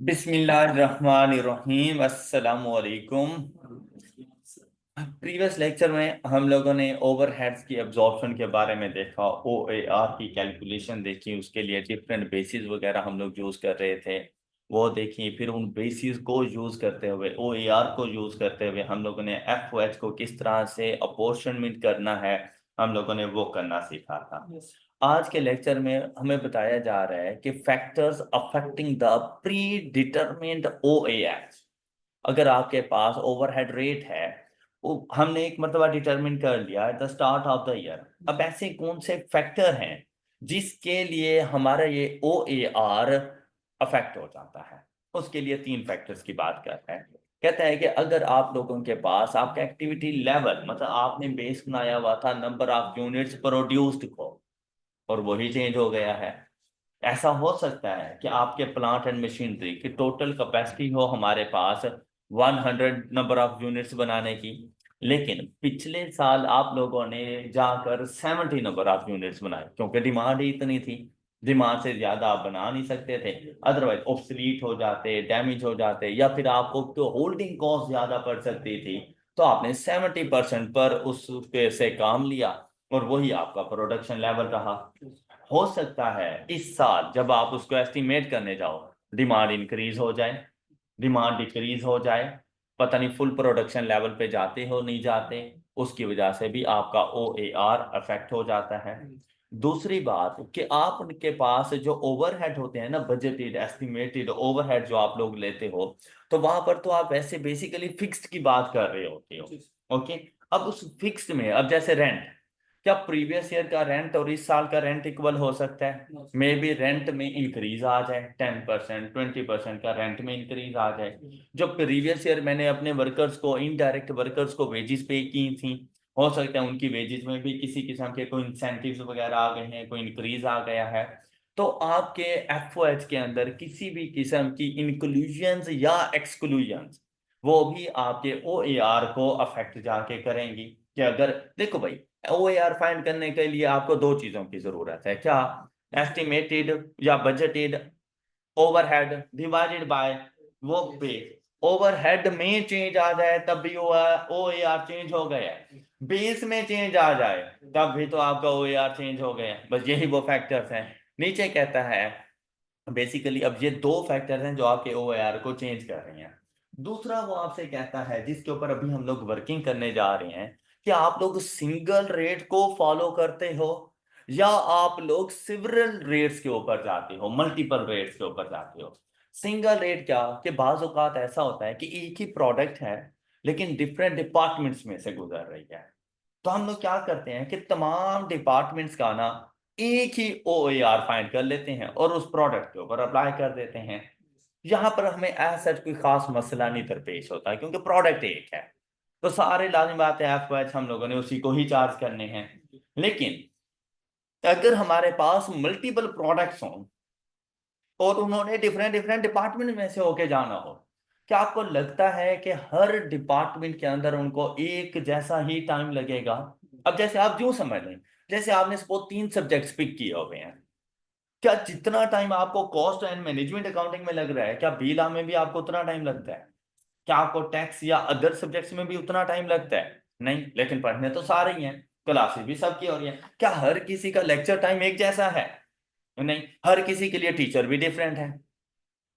बिस्मिल्लाहिर्रहमानिर्रहीम अस्सलामु अलैकुम। प्रीवियस लेक्चर में हम लोगों ने ओवरहेड्स की एब्जॉर्प्शन के बारे में देखा, ओएआर की कैलकुलेशन देखी, उसके लिए डिफरेंट बेसिस वगैरह हम लोग यूज़ कर रहे थे वो देखी। फिर उन बेसिस को यूज़ करते हुए, ओएआर को यूज़ करते हुए हम लोगों ने एफओएच को किस तरह से अपॉर्शनमेंट करना है हम लोगों ने वो करना सीखा था। आज के लेक्चर में हमें बताया जा रहा है कि factors affecting the predetermined OAH. अगर आपके पास ओवरहेड रेट है, वो हमने एक मरतबा डिटरमिन कर लिया at the start of the year, अब ऐसे कौन से फैक्टर हैं जिसके लिए हमारा ये ओ ए आर अफेक्ट हो जाता है। उसके लिए तीन फैक्टर्स की बात कर रहे हैं। कहता है कि अगर आप लोगों के पास आपका एक्टिविटी लेवल, मतलब आपने बेस बनाया हुआ था नंबर ऑफ यूनिट्स प्रोड्यूस्ड को, और वही चेंज हो गया है। ऐसा हो सकता है कि आपके प्लांट एंड मशीनरी की टोटल कैपेसिटी हो हमारे पास 100 नंबर ऑफ यूनिट्स बनाने की, लेकिन पिछले साल आप लोगों ने जाकर 70 नंबर ऑफ यूनिट्स बनाए क्योंकि डिमांड ही इतनी थी। डिमांड से ज्यादा आप बना नहीं सकते थे, अदरवाइज ऑब्सलीट हो जाते, डैमेज हो जाते, या फिर आपको तो होल्डिंग कॉस्ट ज्यादा पड़ सकती थी। तो आपने 70% पर उस पे से काम लिया और वही आपका प्रोडक्शन लेवल रहा। हो सकता है इस साल जब आप उसको एस्टिमेट करने जाओ, डिमांड इंक्रीज हो जाए, डिमांड डिक्रीज हो जाए, पता नहीं फुल प्रोडक्शन लेवल पे जाते हो नहीं जाते, उसकी वजह से भी आपका ओ ए आर अफेक्ट हो जाता है। दूसरी बात कि आप उनके पास जो ओवरहेड होते हैं ना, बजटेड एस्टिमेटेड ओवरहेड जो आप लोग लेते हो, तो वहां पर तो आप वैसे बेसिकली फिक्स्ड की बात कर रहे होते हो। ओके, अब उस फिक्स्ड में, अब जैसे रेंट, क्या प्रीवियस ईयर का रेंट और इस साल का रेंट इक्वल हो सकता है? मे बी रेंट में इंक्रीज आ जाए, 10% 20% का रेंट में इंक्रीज आ जाए। जो प्रीवियस ईयर मैंने अपने वर्कर्स को, इनडायरेक्ट वर्कर्स को वेजेस पे की थी, हो सकता है उनकी वेजेस में भी किसी किस्म के कोई इंसेंटिव्स वगैरह आ गए हैं, कोई इंक्रीज आ गया है। तो आपके एफओएच के अंदर किसी भी किस्म की इंक्लूजन्स या एक्सक्लूजन्स, वो भी आपके ओएआर को अफेक्ट जाके करेंगी। कि अगर देखो भाई, ओएआर फाइंड करने के लिए आपको दो चीजों की जरूरत है। क्या? एस्टिमेटेड या बजटेड ओवरहेड डिवाइडेड बाय वो बेस। ओवरहेड में चेंज आ जाए तब भी ओएआर चेंज हो गया है, बेस में चेंज आ जाए तब भी तो आपका ओएआर चेंज हो गया है। बस यही वो फैक्टर्स हैं। नीचे कहता है बेसिकली, अब ये दो फैक्टर्स हैं जो आपके ओएआर को चेंज कर रहे हैं। दूसरा वो आपसे कहता है, जिसके ऊपर अभी हम लोग वर्किंग करने जा रहे हैं, कि आप लोग सिंगल रेट को फॉलो करते हो या आप लोग सिवरल रेट्स के ऊपर जाते हो, मल्टीपल रेट्स के ऊपर जाते हो। सिंगल रेट क्या, कि बाज औकात ऐसा होता है कि एक ही प्रोडक्ट है लेकिन डिफरेंट डिपार्टमेंट्स में से गुजर रही है। तो हम लोग क्या करते हैं कि तमाम डिपार्टमेंट्स का ना एक ही ओएआर फाइंड कर लेते हैं और उस प्रोडक्ट के ऊपर अप्लाई कर देते हैं। यहाँ पर हमें ऐसा कोई खास मसला नहीं दरपेश होता है क्योंकि प्रोडक्ट एक है। तो सारे लाजिम बात है, एफ हम लोगों ने उसी को ही चार्ज करने हैं। लेकिन अगर हमारे पास मल्टीपल प्रोडक्ट्स हों और उन्होंने डिफरेंट डिफरेंट डिपार्टमेंट में से होके जाना हो, क्या आपको लगता है कि हर डिपार्टमेंट के अंदर उनको एक जैसा ही टाइम लगेगा? अब जैसे आप यूं समझ लें, जैसे आपने सपोज 3 सब्जेक्ट्स पिक किए हुए हैं, क्या जितना टाइम आपको कॉस्ट एंड मैनेजमेंट अकाउंटिंग में लग रहा है, क्या बीला में भी आपको उतना टाइम लगता है? क्या आपको टैक्स या अदर सब्जेक्ट्स में भी उतना टाइम लगता है? नहीं, लेकिन पढ़ने तो सारे ही हैं, क्लासेस भी सबकी हो रही हैं। क्या हर किसी का लेक्चर टाइम एक जैसा है? नहीं, हर किसी के लिए टीचर भी डिफरेंट है,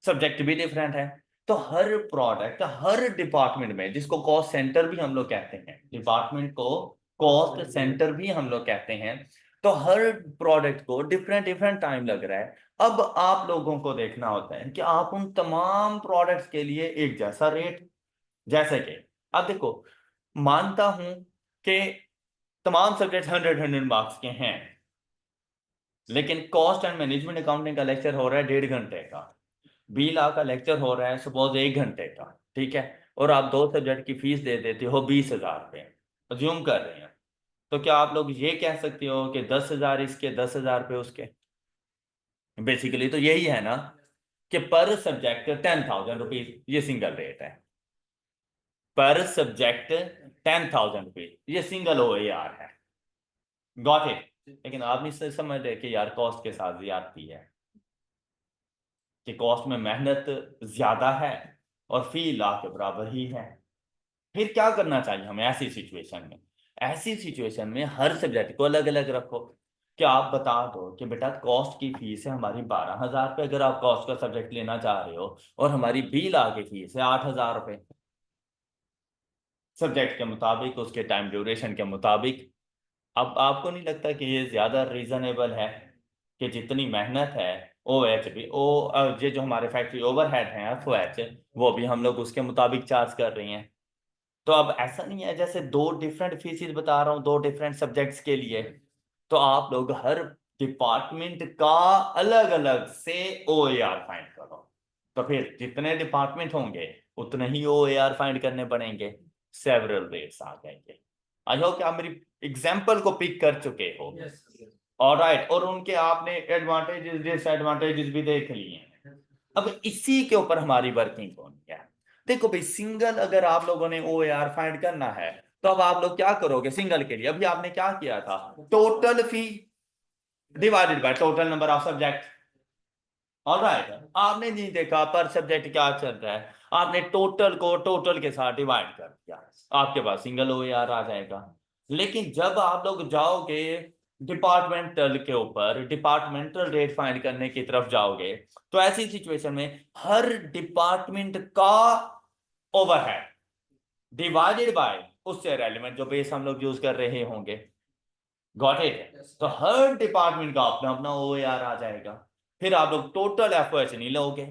सब्जेक्ट भी डिफरेंट है। तो हर प्रोडक्ट, हर डिपार्टमेंट में, जिसको कॉस्ट सेंटर भी हम लोग कहते हैं, डिपार्टमेंट को कॉस्ट सेंटर भी हम लोग कहते हैं, तो हर प्रोडक्ट को डिफरेंट डिफरेंट टाइम लग रहा है। अब आप लोगों को देखना होता है कि आप उन तमाम प्रोडक्ट्स के लिए एक जैसा रेट, जैसे कि अब देखो, मानता हूं कि तमाम सब्जेक्ट 100 मार्क्स के हैं, लेकिन कॉस्ट एंड मैनेजमेंट अकाउंटिंग का लेक्चर हो रहा है 1.5 घंटे का, बी ला का लेक्चर हो रहा है सपोज 1 घंटे का, ठीक है, और आप दो सब्जेक्ट की फीस दे देते हो 20,000 रुपये, अज्यूम कर रहे हैं। तो क्या आप लोग ये कह सकते हो कि 10,000 इसके, 10,000 रुपये उसके? बेसिकली तो यही है ना, कि पर सब्जेक्ट 10,000 रुपीज, ये सिंगल रेट है। पर सब्जेक्ट 10,000 रुपीज, ये सिंगल ओ ए आर है। Got it? लेकिन आप नहीं समझ रहे कि यार कॉस्ट के साथ ज्यादती है। कि कॉस्ट में मेहनत ज्यादा है और फी ला के बराबर ही है। फिर क्या करना चाहिए हमें ऐसी सिचुएशन में? ऐसी सिचुएशन में हर सब्जेक्ट को अलग अलग रखो। कि आप बता दो कि बेटा कॉस्ट की फीस है हमारी 12,000 रुपये, अगर आप कॉस्ट का सब्जेक्ट लेना चाह रहे हो, और हमारी बी ला के फीस है 8,000 रुपये, सब्जेक्ट के मुताबिक, उसके टाइम ड्यूरेशन के मुताबिक। अब आपको नहीं लगता कि ये ज्यादा रीजनेबल है कि जितनी मेहनत है ओ एच भी ओ ये जो हमारे फैक्ट्री ओवरहेड हैं एफ ओ एच, वो भी हम लोग उसके मुताबिक चार्ज कर रहे हैं। तो अब ऐसा नहीं है जैसे दो डिफरेंट फीसिस बता रहा हूँ दो डिफरेंट सब्जेक्ट्स के लिए, तो आप लोग हर डिपार्टमेंट का अलग अलग से ओ ए आर फाइंड करो। तो फिर जितने डिपार्टमेंट होंगे उतने ही ओ ए आर फाइंड करने पड़ेंगे, सेवरल रेट्स आ जाएंगे। आई होप कि आप मेरी एग्जाम्पल को पिक कर चुके हो। ऑलराइट, और उनके आपने एडवांटेजेस डिसएडवांटेजेस भी देख लिए हैं। अब इसी के ऊपर हमारी वर्किंग होनी है। देखो भाई, सिंगल अगर आप लोगों ने ओ ए आर फाइंड करना है, तो अब आप लोग क्या करोगे सिंगल के लिए? अभी आपने क्या किया था? Total fee divided by total number of subject. Alright, आपने नहीं देखा पर सब्जेक्ट क्या चल रहा है, आपने टोटल को टोटल के साथ डिवाइड कर दिया, आपके पास सिंगल ओ ए आर आ जाएगा। लेकिन जब आप लोग जाओगे डिपार्टमेंटल के ऊपर, डिपार्टमेंटल रेट फाइंड करने की तरफ जाओगे, तो ऐसी सिचुएशन में हर डिपार्टमेंट का ओवरहेड डिवाइडेड बाय उससे रेलिवेंट जो बेस हम लोग यूज कर रहे होंगे। Got it? तो हर डिपार्टमेंट का अपना अपना ओएआर आ जाएगा। फिर आप लोग टोटल एफओएच नहीं लोगे,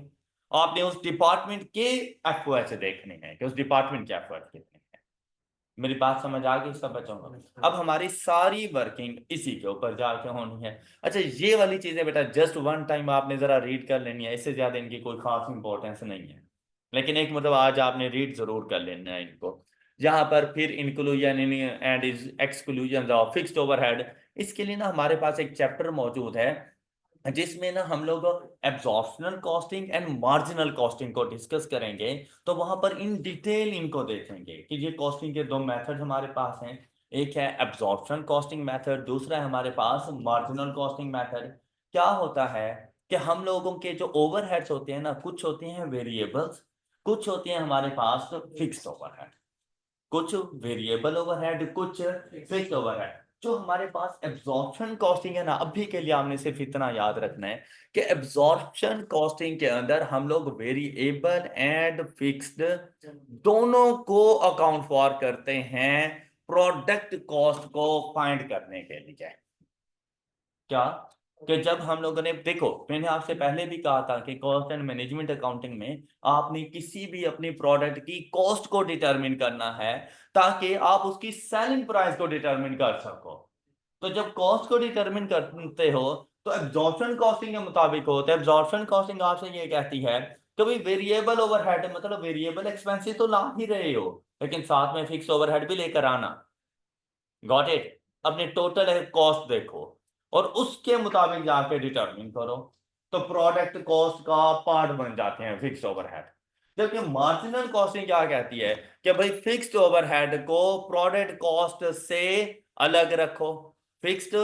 आपने उस डिपार्टमेंट के एफओएच देखने हैं कि उस डिपार्टमेंट के एफओएच कितने हैं। मेरी बात समझ आ गई सब बच्चों को? अब हमारी सारी वर्किंग इसी के ऊपर जाके होनी है। अच्छा, ये वाली चीजें बेटा जस्ट वन टाइम आपने जरा रीड कर लेनी है, इससे ज्यादा इनकी कोई खास इंपॉर्टेंस नहीं है। लेकिन एक मतलब आज आपने रीड जरूर कर लेना है इनको। यहाँ पर फिर inclusion and exclusion of fixed overhead, इसके लिए ना हमारे पास एक चैप्टर मौजूद है जिसमें ना हम लोग एब्जॉर्प्शनल कॉस्टिंग एंड मार्जिनल कॉस्टिंग को डिस्कस करेंगे। तो वहां पर इन डिटेल इनको देखेंगे कि ये कॉस्टिंग के दो मेथड हमारे पास हैं। एक है एब्जॉर्प्शन कॉस्टिंग मेथड, दूसरा है हमारे पास मार्जिनल कॉस्टिंग मेथड। क्या होता है कि हम लोगों के जो ओवरहेड्स होते हैं ना, कुछ होते हैं वेरिएबल्स, कुछ होते हैं हमारे पास फिक्स्ड ओवरहेड। कुछ वेरिएबल ओवरहेड, कुछ फिक्स्ड ओवरहेड। जो हमारे पास एब्जॉर्प्शन कॉस्टिंग है ना, अभी के लिए हमने सिर्फ इतना याद रखना है कि एब्जॉर्प्शन कॉस्टिंग के अंदर हम लोग वेरिएबल एंड फिक्स्ड दोनों को अकाउंट फॉर करते हैं प्रोडक्ट कॉस्ट को फाइंड करने के लिए। क्या? कि जब हम लोगों ने, देखो मैंने आपसे पहले भी कहा था कि कॉस्ट एंड मैनेजमेंट अकाउंटिंग में आपने किसी भी अपनी प्रोडक्ट की कॉस्ट को डिटरमिन करना है ताकि आप उसकी सेलिंग प्राइस को डिटरमिन कर सको। तो जब कॉस्ट को डिटरमिन करते हो तो एब्जॉर्प्शन कॉस्टिंग के मुताबिक हो, तो एब्जॉर्प्शन कॉस्टिंग आपसे ये कहती है कि भाई वेरिएबल ओवरहेड मतलब वेरिएबल एक्सपेंसेस तो ला ही रहे हो, लेकिन साथ में फिक्स ओवरहेड भी लेकर आना। Got it? अपने टोटल कॉस्ट देखो और उसके मुताबिक जाके डिटरमिन करो। तो प्रोडक्ट कॉस्ट का पार्ट बन जाते हैं फिक्स्ड ओवरहेड। जबकि मार्जिनल कॉस्टिंग क्या कहती है कि भाई फिक्स्ड ओवरहेड को प्रोडक्ट कॉस्ट से अलग रखो। Fixed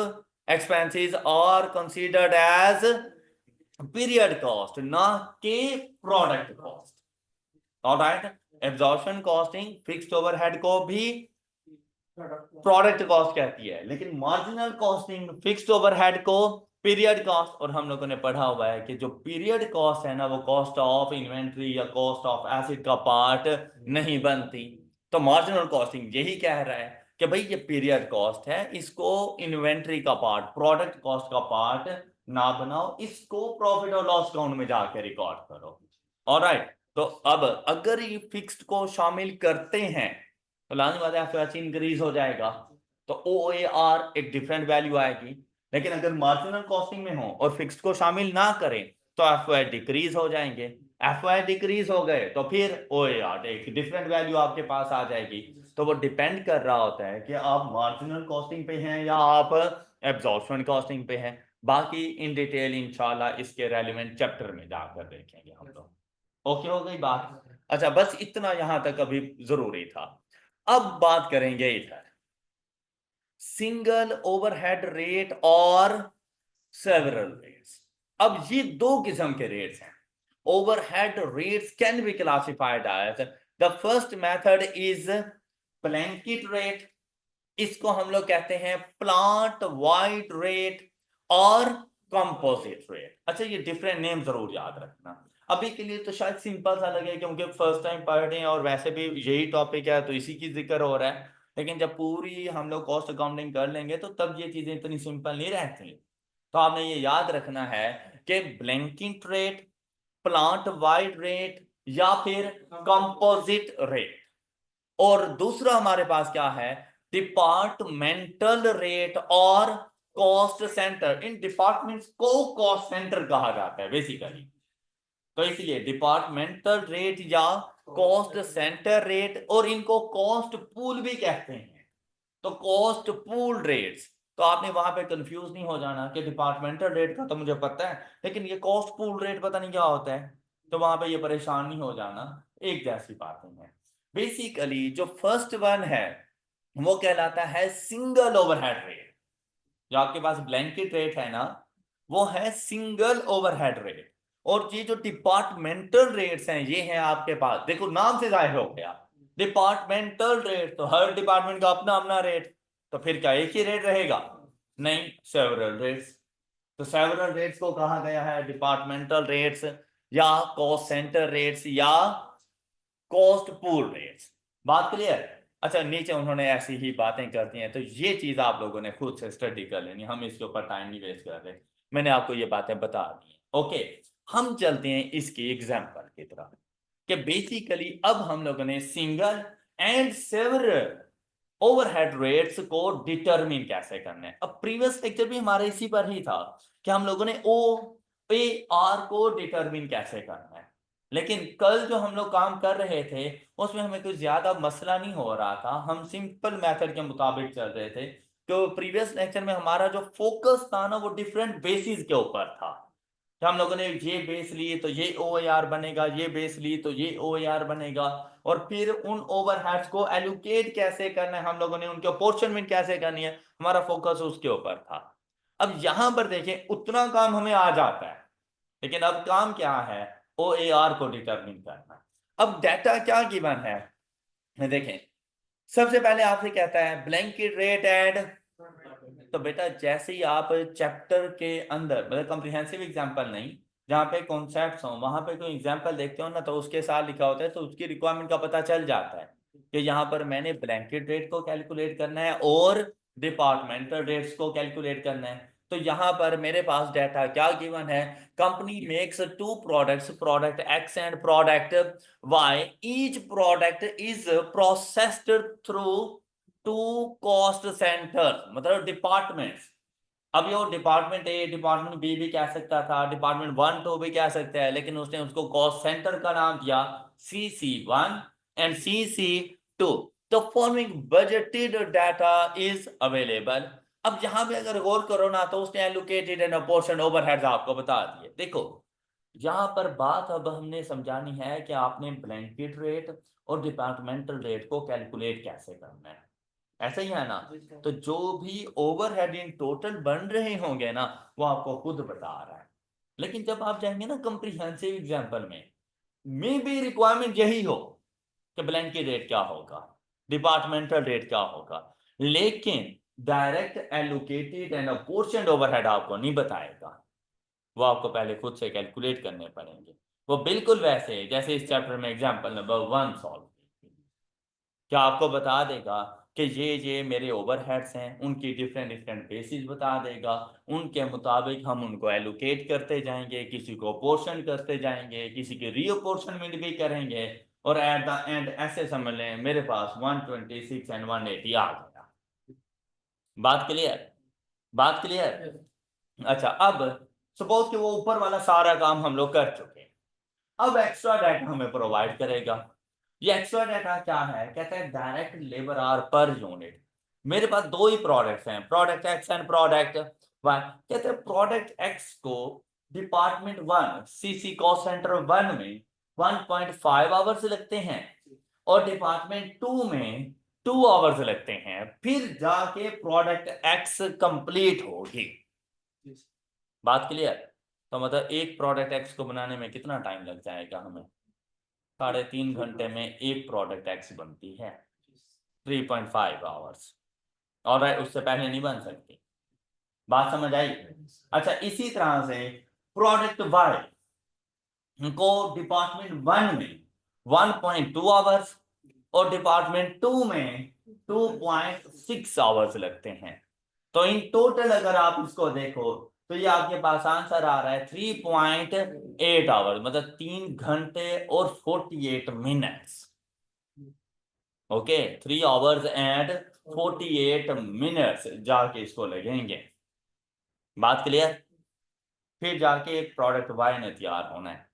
expenses are considered as period cost, ना के product cost. Alright, absorption costing fixed overhead को भी प्रोडक्ट कॉस्ट कहती है, लेकिन मार्जिनल कॉस्टिंग फिक्स्ड ओवरहेड को पीरियड कॉस्ट। और हम लोगों ने पढ़ा हुआ है कि जो पीरियड कॉस्ट है ना, वो कॉस्ट ऑफ इन्वेंट्री या कॉस्ट ऑफ एसिड का पार्ट नहीं बनती। तो मार्जिनल कॉस्टिंग यही कह रहा है कि भाई ये पीरियड कॉस्ट है, इसको इन्वेंट्री का पार्ट, प्रोडक्ट कॉस्ट का पार्ट ना बनाओ, इसको प्रॉफिट और लॉस अकाउंट में जाके रिकॉर्ड करो। ऑलराइट, तो अब अगर ये फिक्स्ड को शामिल करते हैं तो लाने वाले एफ इंक्रीज हो जाएगा, तो ओ ए आर एक डिफरेंट वैल्यू आएगी। लेकिन अगर मार्जिनल कॉस्टिंग में हो और फिक्स्ड को शामिल ना करें तो एफ डिक्रीज हो जाएंगे। एफ डिक्रीज हो गए तो फिर ओ ए आर एक डिफरेंट वैल्यू आपके पास आ जाएगी। तो वो डिपेंड कर रहा होता है कि आप मार्जिनल कॉस्टिंग पे हैं या आप एब्जॉर्प्शन कॉस्टिंग पे हैं। बाकी इन डिटेल इंशाल्लाह इसके रेलिवेंट चैप्टर में जाकर देखेंगे हम लोग। ओके, हो गई बात? अच्छा, बस इतना यहां तक अभी जरूरी था। अब बात करेंगे इधर सिंगल ओवरहेड रेट और सेवरल रेट्स। अब ये दो किस्म के रेट्स हैं। overhead rates can be classified as the first method is blanket rate, इसको हम लोग कहते हैं प्लांट वाइड रेट और कंपोजिट रेट। अच्छा, ये डिफरेंट नेम जरूर याद रखना। अभी के लिए तो शायद सिंपल सा लगे क्योंकि फर्स्ट टाइम पढ़ रहे हैं और वैसे भी यही टॉपिक है तो इसी की जिक्र हो रहा है, लेकिन जब पूरी हम लोग कॉस्ट अकाउंटिंग कर लेंगे तो तब ये चीजें इतनी सिंपल नहीं रहती। तो आपने ये याद रखना है कि blanket rate, plant wide rate या फिर कंपोजिट रेट। और दूसरा हमारे पास क्या है, डिपार्टमेंटल रेट और कॉस्ट सेंटर। इन डिपार्टमेंट्स को कॉस्ट सेंटर कहा जाता है बेसिकली, तो इसलिए डिपार्टमेंटल रेट या कॉस्ट सेंटर रेट, और इनको कॉस्ट पूल भी कहते हैं। तो कॉस्ट पूल रेट्स, तो आपने वहां पे कंफ्यूज नहीं हो जाना कि डिपार्टमेंटल रेट का तो मुझे पता है लेकिन ये कॉस्ट पूल रेट पता नहीं क्या होता है, तो वहां पे ये परेशान नहीं हो जाना, एक जैसी बातें हैं। बेसिकली जो फर्स्ट वन है वो कहलाता है सिंगल ओवरहेड रेट। जो आपके पास ब्लैंकेट रेट है ना, वो है सिंगल ओवरहेड रेट। और ये जो डिपार्टमेंटल रेट्स हैं ये हैं आपके पास, देखो नाम से जाहिर हो गया, डिपार्टमेंटल रेट तो हर डिपार्टमेंट का अपना अपना रेट, तो फिर क्या एक ही रेट रहेगा? नहीं, सेवरल रेट्स। तो सेवरल रेट्स को कहा गया है डिपार्टमेंटल रेट्स या कॉस्ट सेंटर रेट्स या कॉस्ट पूल रेट्स। बात क्लियर? अच्छा, नीचे उन्होंने ऐसी ही बातें कर दी हैं तो ये चीज आप लोगों ने खुद से स्टडी कर लेनी, हम इसके ऊपर टाइम नहीं वेस्ट कर रहे, मैंने आपको ये बातें बता दी। ओके, हम चलते हैं इसकी एग्जांपल की तरफ कि बेसिकली अब हम लोगों ने single and several overhead rates को डिटरमिन कैसे करना है। अब प्रीवियस लेक्चर भी हमारे इसी पर ही था कि हम लोगों ने ओ ए आर को डिटरमिन कैसे करना है, लेकिन कल जो हम लोग काम कर रहे थे उसमें हमें कुछ ज्यादा मसला नहीं हो रहा था, हम सिंपल मेथड के मुताबिक चल रहे थे। तो प्रीवियस लेक्चर में हमारा जो फोकस था ना वो डिफरेंट बेसिस के ऊपर था। तो हम लोगों ने ये बेस ली तो ये ओ बनेगा, ये बेस ली तो ये ओ बनेगा, और फिर उन ओवरहेड्स को एलोकेट कैसे करना है, हम लोगों ने उनके अपोर्शनमेंट कैसे करनी है, हमारा फोकस उसके ऊपर था। अब यहां पर देखें उतना काम हमें आ जाता है, लेकिन अब काम क्या है, ओ को डिटरमिन करना। अब डाटा क्या गिवन है देखें, सबसे पहले आपसे कहता है ब्लैंकेट रेट एंड, तो बेटा जैसे ही आप चैप्टर के अंदर, मतलब कॉम्प्रिहेंसिव एग्जांपल नहीं, जहाँ पे कॉन्सेप्ट्स हो वहां पे कोई एग्जांपल देखते हो ना तो उसके साथ लिखा होता है तो उसकी रिक्वायरमेंट का पता चल जाता है कि यहाँ पर मैंने ब्लैंकेट रेट को कैलकुलेट करना है और डिपार्टमेंटल रेट्स को कैलकुलेट करना है। तो यहाँ पर मेरे पास डाटा क्या गिवन है, company makes two products, product X and product Y, each product is processed through two cost centre, मतलब डिपार्टमेंट्स। अब ये डिपार्टमेंट ए डिपार्टमेंट बी भी कह सकता था, डिपार्टमेंट 1 2 भी कह सकता है, लेकिन उसने उसको कॉस्ट सेंटर का नाम दिया CC1 एंड CC2। तो forming budgeted data is available. अब यहां पे अगर गौर करो ना तो उसने एलोकेटेड एंड अपोर्शन ओवरहेड्स आपको बता दिए। देखो यहां पर बात अब हमने समझानी है कि आपने ब्लैंकेट रेट और डिपार्टमेंटल रेट को कैलकुलेट कैसे करना है, ऐसा ही है ना। तो जो भी ओवरहेड इन टोटल बन रहे होंगे ना वो आपको खुद बता रहा है, लेकिन जब आप जाएंगे ना कॉम्प्रिहेंसिव एग्जांपल में, मे बी रिक्वायरमेंट यही हो कि ब्लैंकेट रेट क्या होगा, डिपार्टमेंटल रेट क्या होगा, लेकिन डायरेक्ट एलोकेटेड एंड अपोर्शनड ओवरहेड आपको नहीं बताएगा, वो आपको पहले खुद से कैलकुलेट करने पड़ेंगे। वो बिल्कुल वैसे जैसे इस चैप्टर में एग्जांपल नंबर 1 सॉल्व, क्या आपको बता देगा कि ये मेरे ओवरहेड्स हैं, उनकी डिफरेंट डिफरेंट बेसिस बता देगा, उनके मुताबिक हम उनको एलोकेट करते जाएंगे, किसी को पोर्शन करते जाएंगे, किसी की रीअपोर्शनमेंट भी करेंगे, और एट द एंड ऐसे समझ लें मेरे पास 126 एंड 180 आ गया। बात क्लियर? बात क्लियर? अच्छा, अब सपोज कि वो ऊपर वाला सारा काम हम लोग कर चुके हैं, अब एक्स्ट्रा डाटा हमें प्रोवाइड करेगा। ये एक्स्ट्रा डाटा क्या है, कहते हैं direct labour hour per unit. मेरे पास दो ही प्रोडक्ट्स हैं, product X and product Y. कहते हैं प्रोडक्ट एक्स को डिपार्टमेंट 1 सीसी कॉस्ट सेंटर 1 में 1.5 आवर्स लगते हैं और डिपार्टमेंट 2 में 2 आवर्स लगते हैं, फिर जाके प्रोडक्ट एक्स कंप्लीट होगी। बात क्लियर? तो मतलब एक प्रोडक्ट एक्स को बनाने में कितना टाइम लग जाएगा हमें? 3.5 घंटे में एक प्रोडक्ट एक्स बनती है, 3.5 आवर्स। और उससे पहले नहीं बन सकती। बात समझ आई? अच्छा, इसी तरह से प्रोडक्ट वाई को डिपार्टमेंट 1 में 1.2 आवर्स और डिपार्टमेंट 2 में 2.6 आवर्स लगते हैं। तो इन टोटल अगर आप इसको देखो तो ये आपके पास आंसर आ रहा है 3.8 आवर्स, मतलब 3 घंटे और 48 minutes. Okay, 3 hours and 48 minutes जाके इसको लगेंगे। बात क्लियर? फिर जाके एक प्रोडक्ट वाई ने तैयार होना है।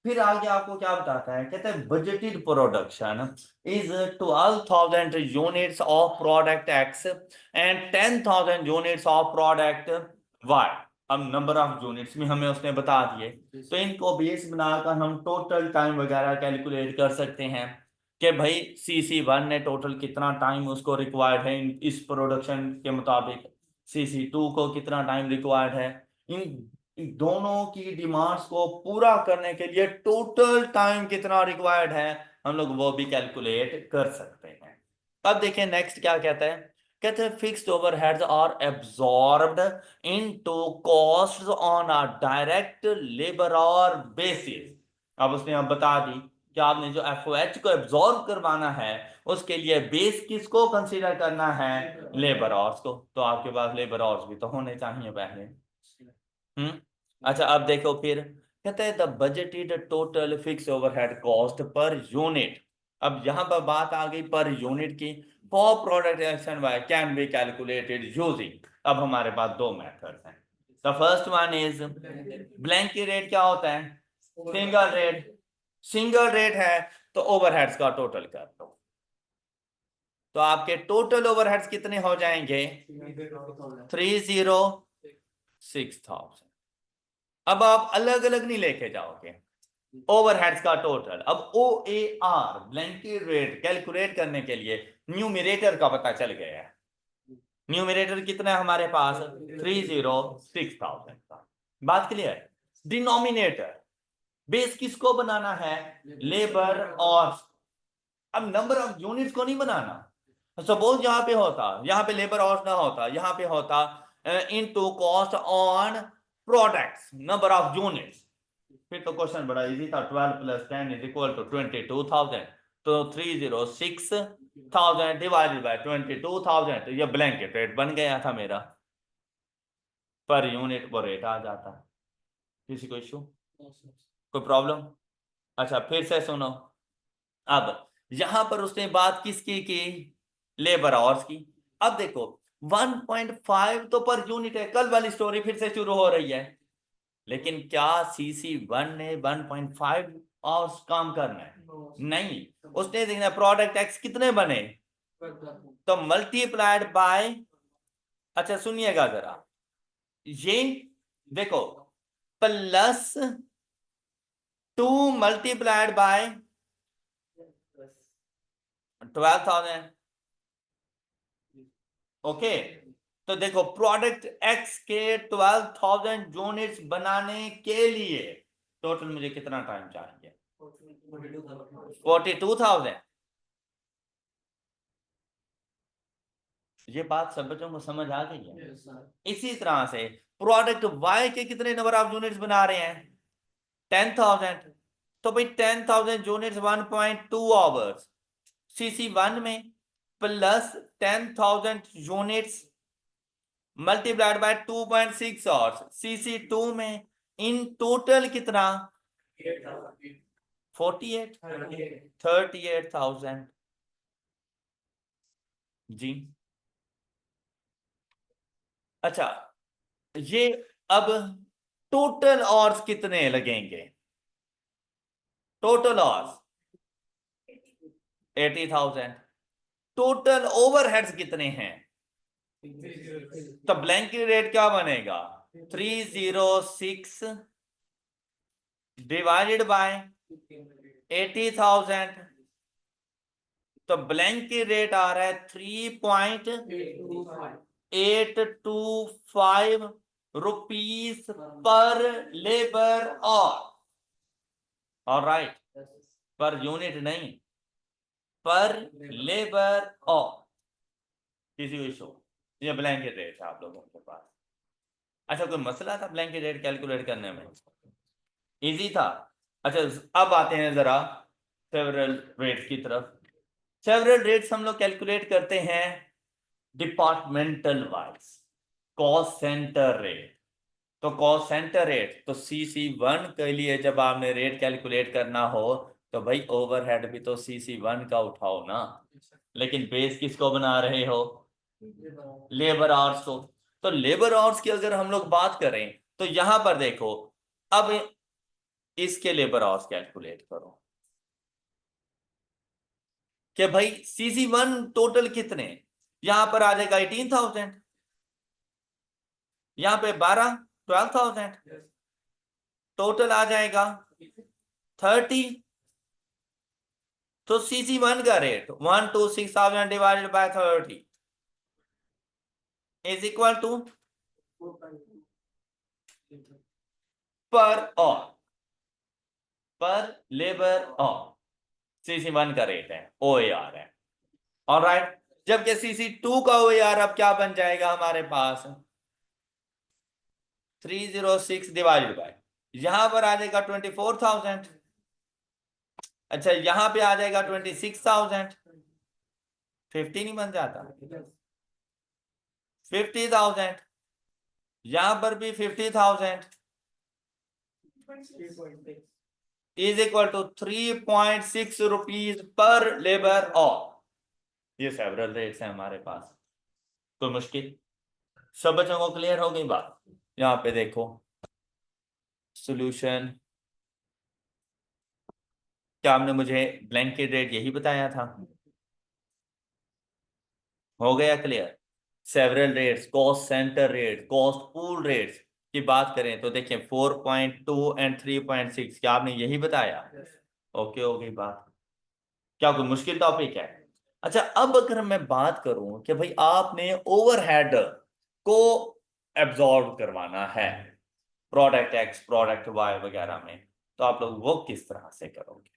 फिर आगे आपको क्या बताता है, कहते हैं budgeted production is 12,000 units of product X and 10,000 units of product Y. अब नंबर ऑफ यूनिट्स में हमें उसने बता दिए, तो इनको बेस बनाकर हम टोटल टाइम वगैरह कैलकुलेट कर सकते हैं कि भाई CC1 ने टोटल कितना टाइम उसको रिक्वायर्ड है इस प्रोडक्शन के मुताबिक, CC2 को कितना टाइम रिक्वायर्ड है, इन दोनों की डिमांड्स को पूरा करने के लिए टोटल टाइम कितना रिक्वायर्ड है, हम लोग वो भी कैलकुलेट कर सकते हैं। अब देखें नेक्स्ट क्या कहता है, कहते हैं fixed overheads are absorbed into costs on a direct labour hour basis. अब उसने अब बता दी कि आपने जो FOH को एब्जॉर्ब करवाना है उसके लिए बेस किसको कंसीडर करना है, लेबर आवर्स को। तो आपके पास लेबर आवर्स भी तो होने चाहिए पहले। अच्छा, अब देखो फिर कहते हैं the budgeted total fix overhead cost per unit. अब यहां पर बात आ गई पर यूनिट की। For product X and Y can be calculated using, अब हमारे पास दो मेथड्स हैं। The first one is blanket rate. क्या होता है? Single rate. सिंगल रेट है तो ओवरहेड्स का टोटल कर दो, तो आपके टोटल ओवरहेड्स कितने हो जाएंगे? 306,000। अब आप अलग अलग नहीं लेके जाओगे ओवरहेड्स का टोटल। अब OAR ब्लैंकेट रेट कैलकुलेट करने के लिए न्यूमरेटर का पता चल गया है। न्यूमरेटर कितना है हमारे पास? 306,000 का। बात क्लियर? डिनोमिनेटर बेस किसको बनाना है? लेबर और। अब नंबर ऑफ यूनिट्स को नहीं बनाना। सपोज यहां पे होता, यहां पे लेबर और ना होता, यहां पे होता into cost on products number of units, फिर तो क्वेश्चन बड़ा इजी था। 12 + 10 = 22,000। तो 306,000 डिवाइडेड बाय 22,000, तो ये ब्लैंकेट रेट बन गया था मेरा। पर यूनिट वो रेट आ जाता। किसी को इशू, कोई प्रॉब्लम? अच्छा, फिर से सुनो। अब यहां पर उसने बात किसकी की? लेबर आवर्स की। अब देखो 1.5 तो पर यूनिट है, कल वाली स्टोरी फिर से शुरू हो रही है। लेकिन क्या CC1 ने 1.5 आवर्स काम करना है? नहीं, उसने देखना प्रोडक्ट एक्स कितने बने, तो मल्टीप्लाइड बाय। अच्छा सुनिएगा जरा, ये देखो +2 मल्टीप्लाइड बाय 12,000। ओके, तो देखो प्रोडक्ट एक्स के 12,000 यूनिट्स बनाने के लिए टोटल मुझे कितना टाइम चाहिए? 42,000। ये बात सब बच्चों को समझ आ गई है? इसी तरह से प्रोडक्ट वाई के कितने नंबर ऑफ यूनिट्स बना रहे हैं? 10,000। तो भाई 10,000 यूनिट्स 1.2 आवर्स, CC1 में plus 10,000 units multiplied by 2.6 hours CC2 में, इन टोटल कितना? 48, 38,000 जी। अच्छा, ये अब टोटल आवर्स कितने लगेंगे? Total hours 80,000। टोटल ओवरहेड्स कितने हैं? तो ब्लैंकेट रेट क्या बनेगा? 306 डिवाइडेड बाय 80,000। तो ब्लैंकेट रेट आ रहा है 3.825 रुपीस पर लेबर और राइट, पर यूनिट नहीं, पर लेबर और किसी भी शो। ये ब्लैंकेट रेट है आप लोगों के पास। अच्छा, कोई मसला था ब्लैंकेट रेट कैलकुलेट करने में? इजी था। अच्छा, अब आते हैं जरा सेवरल रेट्स की तरफ। सेवरल रेट्स हम लोग कैलकुलेट करते हैं departmental wise. Cost centre rate, तो कॉस्ट सेंटर रेट तो CC1 के लिए जब आपने रेट कैलकुलेट करना हो तो भाई ओवरहेड भी तो CC1 का उठाओ ना, लेकिन बेस किसको बना रहे हो? लेबर आवर्स को। तो लेबर आवर्स की अगर हम लोग बात करें तो यहां पर देखो, अब इसके लेबर आवर्स कैलकुलेट करो कि भाई CC1 टोटल कितने, यहां पर आ जाएगा 18,000, यहां पे 12,000 टोटल आ जाएगा 30। तो CC1 का rate 126,000 divided by 30 is equal to per hour पर लेबर और CC1 का रेट है, OAR है। ऑलराइट, जबकि CC2 का OAR अब क्या बन जाएगा हमारे पास? 306 डिवाइडेड बाय, यहां पर आ जाएगा 24,000। अच्छा, यहां पे आ जाएगा 26,000, 50 नहीं बन जाता? 50,000, यहां पर भी 50,000 is equal to 3.6 rupees per labour hour. ये सेवरल रेट्स हैं हमारे पास। कोई मुश्किल? सब बच्चों को क्लियर हो गई बात? यहाँ पे देखो सॉल्यूशन, क्या आपने मुझे ब्लैंकेट रेट यही बताया था? हो गया clear? Several rates, cost centre rate, cost pool rates की बात करें तो देखिए 4.2 एंड 3.6, क्या आपने यही बताया? ओके हो गई बात। क्या कोई मुश्किल टॉपिक है? अच्छा, अब अगर मैं बात करूं कि भाई आपने ओवरहेड को एब्जॉर्ब करवाना है प्रोडक्ट एक्स प्रोडक्ट वाई वगैरह में, तो आप लोग वो किस तरह से करोगे?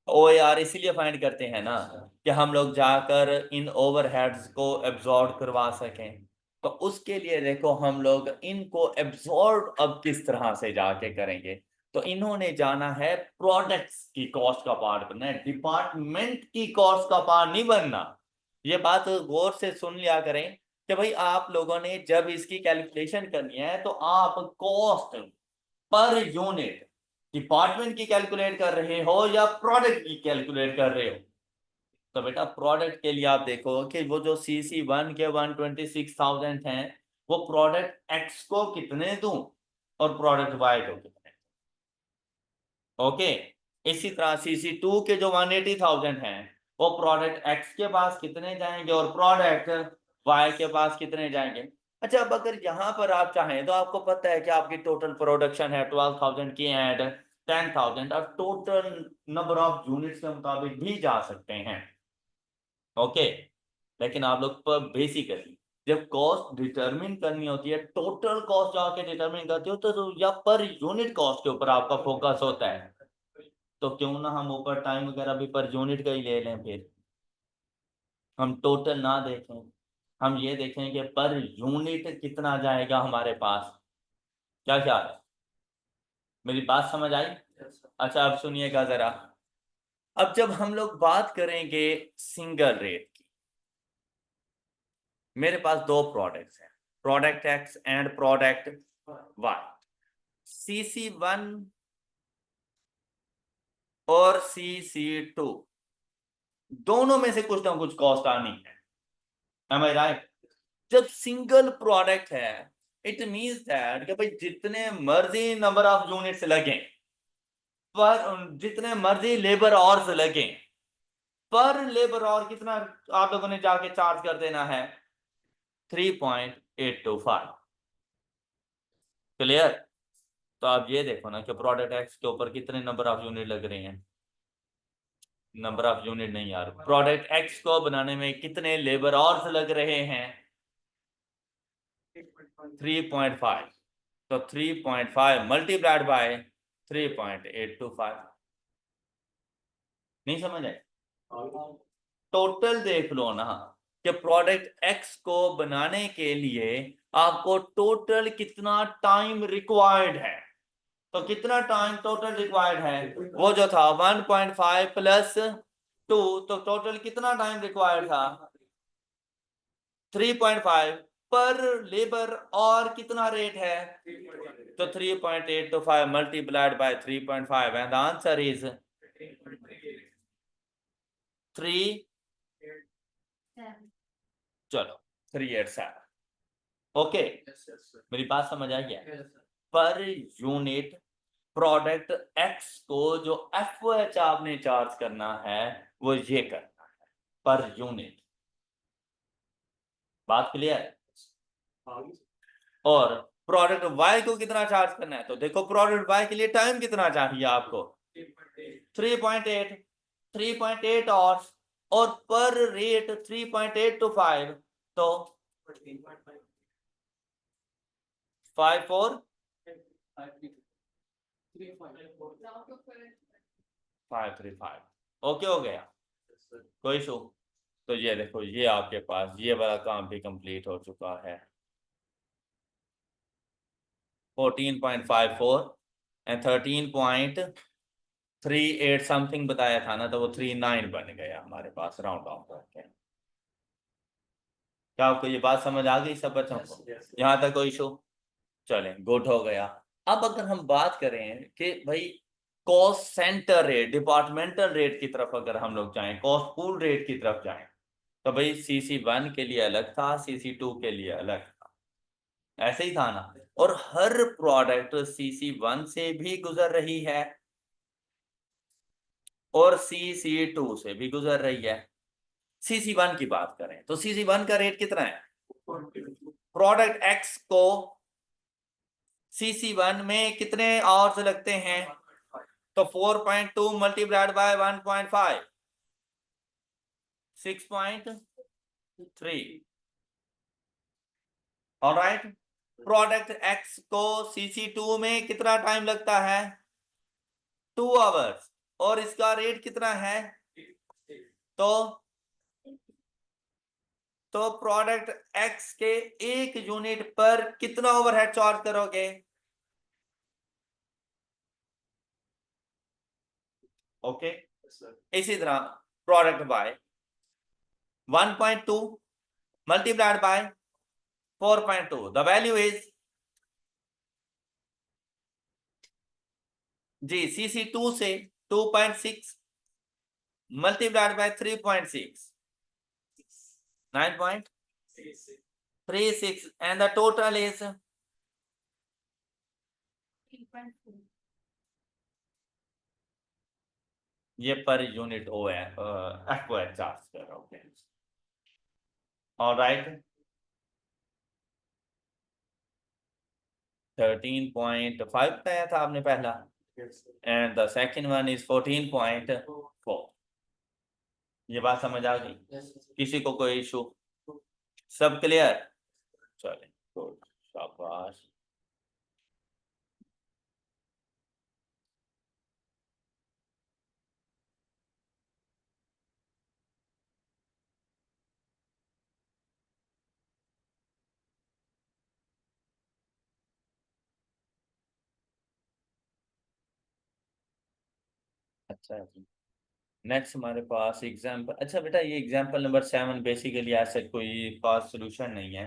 OAR इसीलिए फाइंड करते हैं ना कि हम लोग जाकर इन ओवरहेड्स को एब्जॉर्ब करवा सकें। तो उसके लिए देखो हम लोग इनको एब्जॉर्ब अब किस तरह से जाके करेंगे। तो इन्होंने जाना है प्रोडक्ट्स की कॉस्ट का पार्ट बनना है, डिपार्टमेंट की कॉस्ट का पार्ट नहीं बनना। ये बात गौर से सुन लिया करें कि भाई आप लोगों ने जब इसकी कैलकुलेशन करनी है तो आप कॉस्ट पर यूनिट डिपार्टमेंट की कैलकुलेट कर रहे हो या प्रोडक्ट की कैलकुलेट कर रहे हो? तो बेटा प्रोडक्ट के लिए आप देखो कि वो जो CC1 के 126,000 हैं, वो प्रोडक्ट एक्स को कितने दूं और प्रोडक्ट वाई को कितने। ओके, इसी तरह CC2 के जो 180,000 हैं, वो प्रोडक्ट एक्स के पास कितने जाएंगे और प्रोडक्ट वाई के पास कितने जाएंगे। अच्छा, अब अगर यहां पर आप चाहें तो आपको पता है कि आपकी टोटल प्रोडक्शन है 12,000 की एंड 10,000, और टोटल नंबर ऑफ यूनिट्स के मुताबिक भी जा सकते हैं। ओके, लेकिन आप लोग पर बेसिकली जब कॉस्ट डिटरमिन करनी होती है, टोटल कॉस्ट जाके डिटरमिन करती हो तो या पर यूनिट कॉस्ट के ऊपर आपका फोकस होता है। तो क्यों ना हम ऊपर टाइम वगैरह भी पर यूनिट का ही ले लें, फिर हम टोटल ना देखें, हम ये देखें कि पर यूनिट कितना जाएगा हमारे पास। क्या ख्याल है? मेरी बात समझ आई? अच्छा, अब सुनिएगा जरा। अब जब हम लोग बात करेंगे सिंगल रेट की, मेरे पास दो प्रोडक्ट्स हैं, product X and product Y. CC1 और CC2 दोनों में से कुछ ना कुछ कॉस्ट आनी है। एम आई राइट? जब सिंगल प्रोडक्ट है, इट मींस दैट कि भाई जितने मर्जी नंबर ऑफ यूनिट्स लगे, पर जितने मर्जी लेबर आवर्स लगे, पर लेबर आवर कितना आप लोगों ने जाके चार्ज कर देना है? 3.825। क्लियर? तो आप ये देखो ना कि प्रोडक्ट एक्स के ऊपर कितने नंबर ऑफ यूनिट लग रहे हैं। नंबर ऑफ यूनिट नहीं यार, प्रोडक्ट एक्स को बनाने में कितने लेबर आवर्स लग रहे हैं। 3.5, तो 3.5 मल्टीप्लाइड बाय 3.825। नहीं समझ आए? टोटल देख लो ना कि प्रोडक्ट एक्स को बनाने के लिए आपको टोटल कितना टाइम रिक्वायर्ड है। तो कितना टाइम टोटल रिक्वायर्ड है, वो जो था 1.5 प्लस 2, तो टोटल कितना टाइम रिक्वायर्ड था 3.5 पर लेबर, और कितना रेट है तो 3.825 multiplied by 3.5 and the answer is 3, चलो 387। ओके, मेरी बात समझ आ गया? पर यूनिट प्रोडक्ट एक्स को जो एफ आपने चार्ज करना है वो ये करना है पर यूनिट। बात क्लियर है? और प्रोडक्ट वाई को कितना चार्ज करना है, तो देखो प्रोडक्ट वाई के लिए टाइम कितना चाहिए आपको 3.8, 3.8 और पर रेट 3.825, तो 54535 ओके हो गया, कोई इशू? तो ये देखो ये आपके पास ये वाला काम भी कंप्लीट हो चुका है। 14.54 एंड 13.38 समथिंग बताया था ना, तो वो 39 बन गया हमारे पास राउंड ऑफ करके। क्या आपको ये बात समझ आ गई सब बच्चों को? यहाँ तक कोई इशू? चलें, गुड हो गया। अब अगर हम बात करें कि भाई cost centre rate, departmental rate की तरफ अगर हम लोग जाएं, कॉस्ट पूल रेट की तरफ जाएं, तो भाई CC1 के लिए अलग था, CC2 के लिए अलग था, ऐसे ही था ना? और हर प्रोडक्ट CC1 से भी गुजर रही है और CC2 से भी गुजर रही है। CC1 की बात करें तो CC1 का रेट कितना है, प्रोडक्ट एक्स को CC1 में कितने आवर्स लगते हैं, तो 4.2 multiplied by 1.5, 6.3। Alright, product X को CC2 में कितना टाइम लगता है 2 आवर्स, और इसका रेट कितना है, तो प्रोडक्ट एक्स के एक यूनिट पर कितना ओवरहेड चार्ज करोगे? ओके, इसी तरह product by 1.2 multiplied by 4.2, the value is जी CC2 से 2.6 multiplied by 3.6, 9.36 and the total is ये पर यूनिट ओ है, एफ को चार्ज करोगे। ऑलराइट, 13.5 बताया था आपने पहला, and the second one is 14.4। ये बात समझ आ गई? किसी को कोई इशू? सब क्लियर? चले, गुड, शाबाश। अच्छा जी, नेक्स्ट हमारे पास एग्जाम्पल। अच्छा बेटा, ये एग्जाम्पल नंबर 7 बेसिकली ऐसे कोई खास सोल्यूशन नहीं है,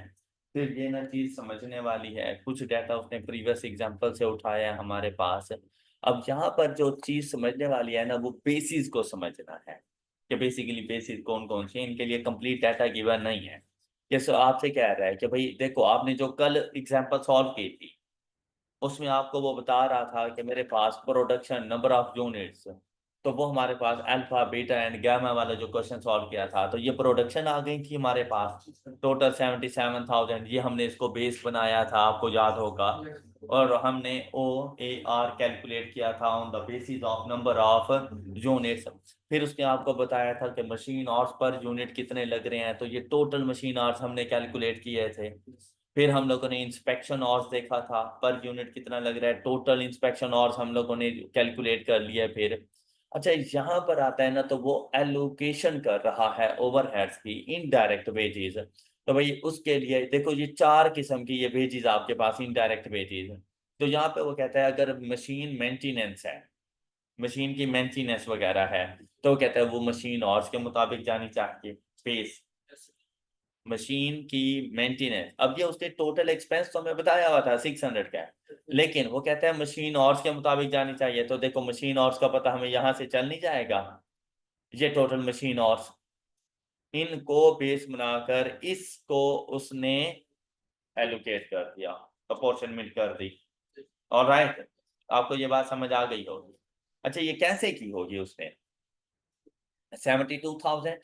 फिर ये ना चीज़ समझने वाली है, कुछ डाटा उसने प्रीवियस एग्जाम्पल से उठाया है हमारे पास। अब यहाँ पर जो चीज़ समझने वाली है ना, वो बेसिस को समझना है कि बेसिकली बेसिस कौन कौन से, इनके लिए कंप्लीट डाटा गिवन नहीं है। ये सो आपसे कह रहा है कि भाई देखो, आपने जो कल एग्जाम्पल सॉल्व की थी उसमें आपको वो बता रहा था कि मेरे पास प्रोडक्शन नंबर ऑफ यूनिट्स, तो वो हमारे पास अल्फा बीटा एंड गामा वाला जो क्वेश्चन सॉल्व किया था, तो ये प्रोडक्शन आ गई थी हमारे पास टोटल 77,000। ये हमने इसको बेस बनाया था, आपको याद होगा, और हमने OAR कैलकुलेट किया था on the basis of number of units. फिर उसने आपको बताया था कि मशीन आवर्स पर यूनिट कितने लग रहे हैं, तो ये टोटल मशीन आवर्स हमने कैलकुलेट किए थे। फिर हम लोगों ने इंस्पेक्शन ऑर्स देखा था, पर यूनिट कितना लग रहा है, टोटल इंस्पेक्शन ऑर्स हम लोगों ने कैलकुलेट कर लिया। फिर अच्छा यहाँ पर आता है ना, तो वो एलोकेशन कर रहा है ओवरहेड्स की इनडायरेक्ट वेजेस। तो भाई उसके लिए देखो ये चार किस्म की ये वेजेस आपके पास इनडायरेक्ट वेजेस है। तो यहाँ पे वो कहता है अगर मशीन मेंटेनेंस है, मशीन की मेंटेनेंस वगैरह है, तो वो कहता है वो मशीन ऑर्स के मुताबिक जानी चाहिए बेस। मशीन की मेंटेनेंस, अब ये उसके टोटल एक्सपेंस तो हमें बताया हुआ था 600 का है, लेकिन वो कहता है मशीन ऑर्स के मुताबिक जानी चाहिए। तो देखो मशीन ऑर्स का पता हमें यहाँ से चल नहीं जाएगा, ये टोटल मशीन ऑर्स, इनको बेस बनाकर इसको उसने एलोकेट कर दिया, अपॉर्चुनमेंट कर दी। ऑलराइट, आपको ये बात समझ आ गई होगी। अच्छा ये कैसे की होगी उसने, 72,000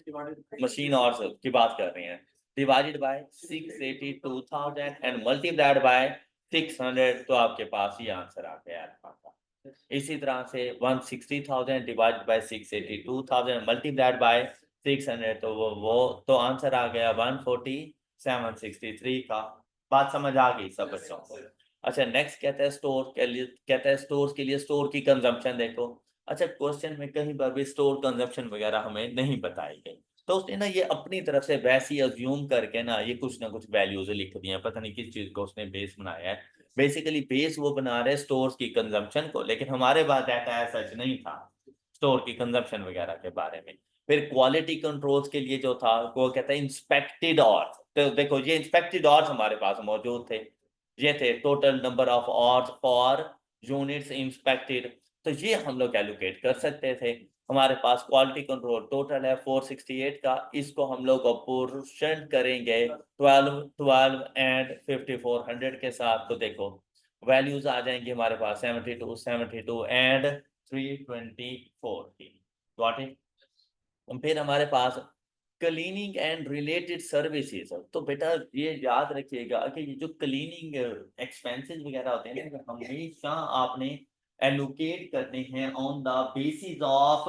मशीन आवर्स की बात कर रहे हैं, divided by 682,000 and multiplied by 600, तो आपके पास ये आंसर आ गया अल्फा का। इसी तरह से 160,000 डिवाइडेड बाय 682,000 मल्टीप्लाइड बाय 600, तो वो तो आंसर आ गया 14763 का। बात समझ आ गई सब बच्चों को। अच्छा नेक्स्ट कहता है स्टोर के लिए, कहता है स्टोर के लिए स्टोर की कंजम्पशन देखो। अच्छा क्वेश्चन में कहीं पर भी स्टोर कंजप्शन वगैरह हमें नहीं बताई गई, तो उसने ना ये अपनी तरफ से वैसी अज्यूम करके ना ये कुछ ना कुछ वैल्यूज लिख दी हैं, पता नहीं किस चीज को उसने बेस बनाया है। बेसिकली बेस वो बना रहे स्टोर्स की कंजम्पशन को, लेकिन हमारे पास डाटा है सच नहीं था स्टोर की कंजम्पशन वगैरह के बारे में। फिर क्वालिटी कंट्रोल्स के लिए जो था वो कहता है इंस्पेक्टेड ऑर्स, तो देखो ये इंस्पेक्टेड ऑर्स हमारे पास मौजूद थे, ये थे total number of hours for units inspected. तो ये हम लोग एलोकेट कर सकते थे। हमारे पास क्वालिटी कंट्रोल टोटल है 468 का, इसको हम लोग अपोर्शन करेंगे 12 एंड 5400 के साथ, तो देखो वैल्यूज आ जाएंगे हमारे पास 72 72 एंड 324 की। Got it. फिर हमारे पास क्लीनिंग एंड रिलेटेड सर्विसेज, तो बेटा ये याद रखिएगा कि ये जो क्लीनिंग एक्सपेंसेस वगैरह होते हैं ना, हमेशा आपने एलोकेट करने हैं on the basis of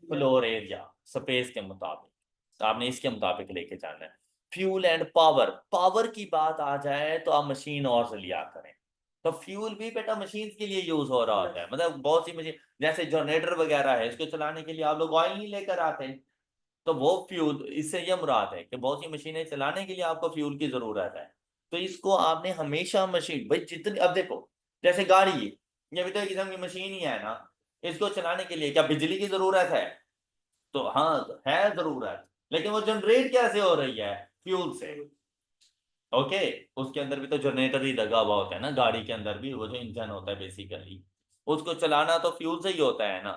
floor area, space के मुताबिक, तो आपने इसके मुताबिक लेके जाना है। फ्यूल एंड पावर, पावर की बात आ जाए तो आप मशीन और से लिया करें, तो फ्यूल भी बेटा मशीन के लिए यूज हो रहा होता है, मतलब बहुत सी मशीन जैसे जनरेटर वगैरह है, इसको चलाने के लिए आप लोग ऑयल नहीं लेकर आते, तो वो फ्यूल, इससे यह मुराद है कि बहुत सी मशीनें चलाने के लिए आपको फ्यूल की जरूरत है, तो इसको आपने हमेशा मशीन, भाई जितनी, अब देखो जैसे गाड़ी ये भी तो एक किस्म की मशीन ही है ना, इसको चलाने के लिए क्या बिजली की जरूरत है, तो हाँ है जरूरत, लेकिन वो जनरेट कैसे हो रही है, फ्यूल से। ओके, उसके अंदर भी तो जनरेटर ही लगा हुआ होता है ना, गाड़ी के अंदर भी वो जो इंजन होता है बेसिकली, उसको चलाना तो फ्यूल से ही होता है ना,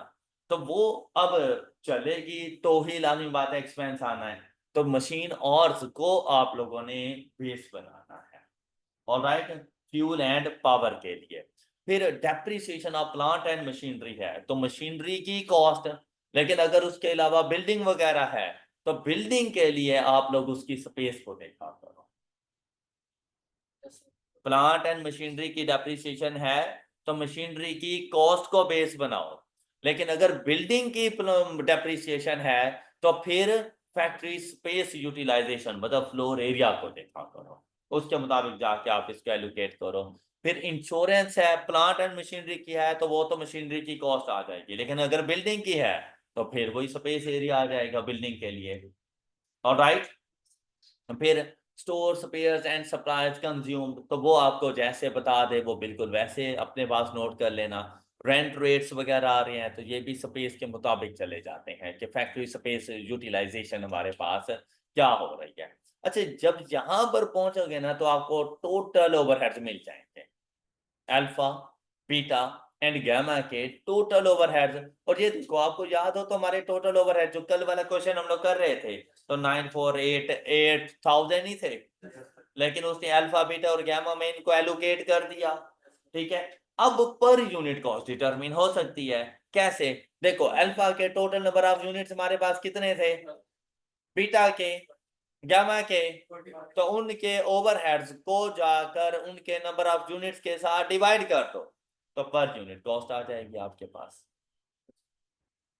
तो वो अब चलेगी तो ही लाजमी बात है एक्सपेंस आना है, तो मशीन और को आप लोगों ने बेस बनाना है। ऑलराइट, फ्यूल एंड पावर के लिए। फिर depreciation of plant and machinery है, तो मशीनरी की कॉस्ट, लेकिन अगर उसके अलावा बिल्डिंग वगैरह है, तो बिल्डिंग के लिए आप लोग उसकी स्पेस को देखा करो। प्लांट एंड मशीनरी की डेप्रिसिएशन है, तो मशीनरी की कॉस्ट को बेस बनाओ, लेकिन अगर बिल्डिंग की डेप्रिसिएशन है, तो फिर फैक्ट्री स्पेस यूटिलाइजेशन मतलब फ्लोर एरिया को देखा करो, उसके मुताबिक जाके आप इसको एलोकेट करो। फिर इंश्योरेंस है, प्लांट एंड मशीनरी की है, तो वो तो मशीनरी की कॉस्ट आ जाएगी, लेकिन अगर बिल्डिंग की है तो फिर वही स्पेस एरिया आ जाएगा बिल्डिंग के लिए। ऑलराइट, फिर store spares and suppliers consumed, तो वो आपको जैसे बता दे वो बिल्कुल वैसे अपने पास नोट कर लेना। रेंट रेट्स वगैरह आ रहे हैं, तो ये भी स्पेस के मुताबिक चले जाते हैं कि फैक्ट्री स्पेस यूटिलाइजेशन हमारे पास क्या हो रही है। अच्छा जब यहाँ पर पहुंचोगे ना, तो आपको टोटल ओवरहेड्स मिल जाएंगे, अल्फा, बीटा एंड गामा के टोटल ओवरहेड्स। और ये देखो आपको याद हो तो हमारे टोटल ओवरहेड जो कल वाला क्वेश्चन हम लोग कर रहे थे, तो 948,000 ही थे, लेकिन उसने अल्फा बीटा और गामा में इनको एलोकेट कर दिया। ठीक है, अब पर यूनिट कॉस्ट डिटरमिन हो सकती है, कैसे, देखो अल्फा के टोटल नंबर ऑफ यूनिट्स हमारे पास कितने थे, बीटा के, गामा के, तो उनके ओवरहेड्स को जाकर उनके नंबर ऑफ यूनिट्स के साथ डिवाइड कर दो, तो पर यूनिट कॉस्ट आ जाएगी आपके पास।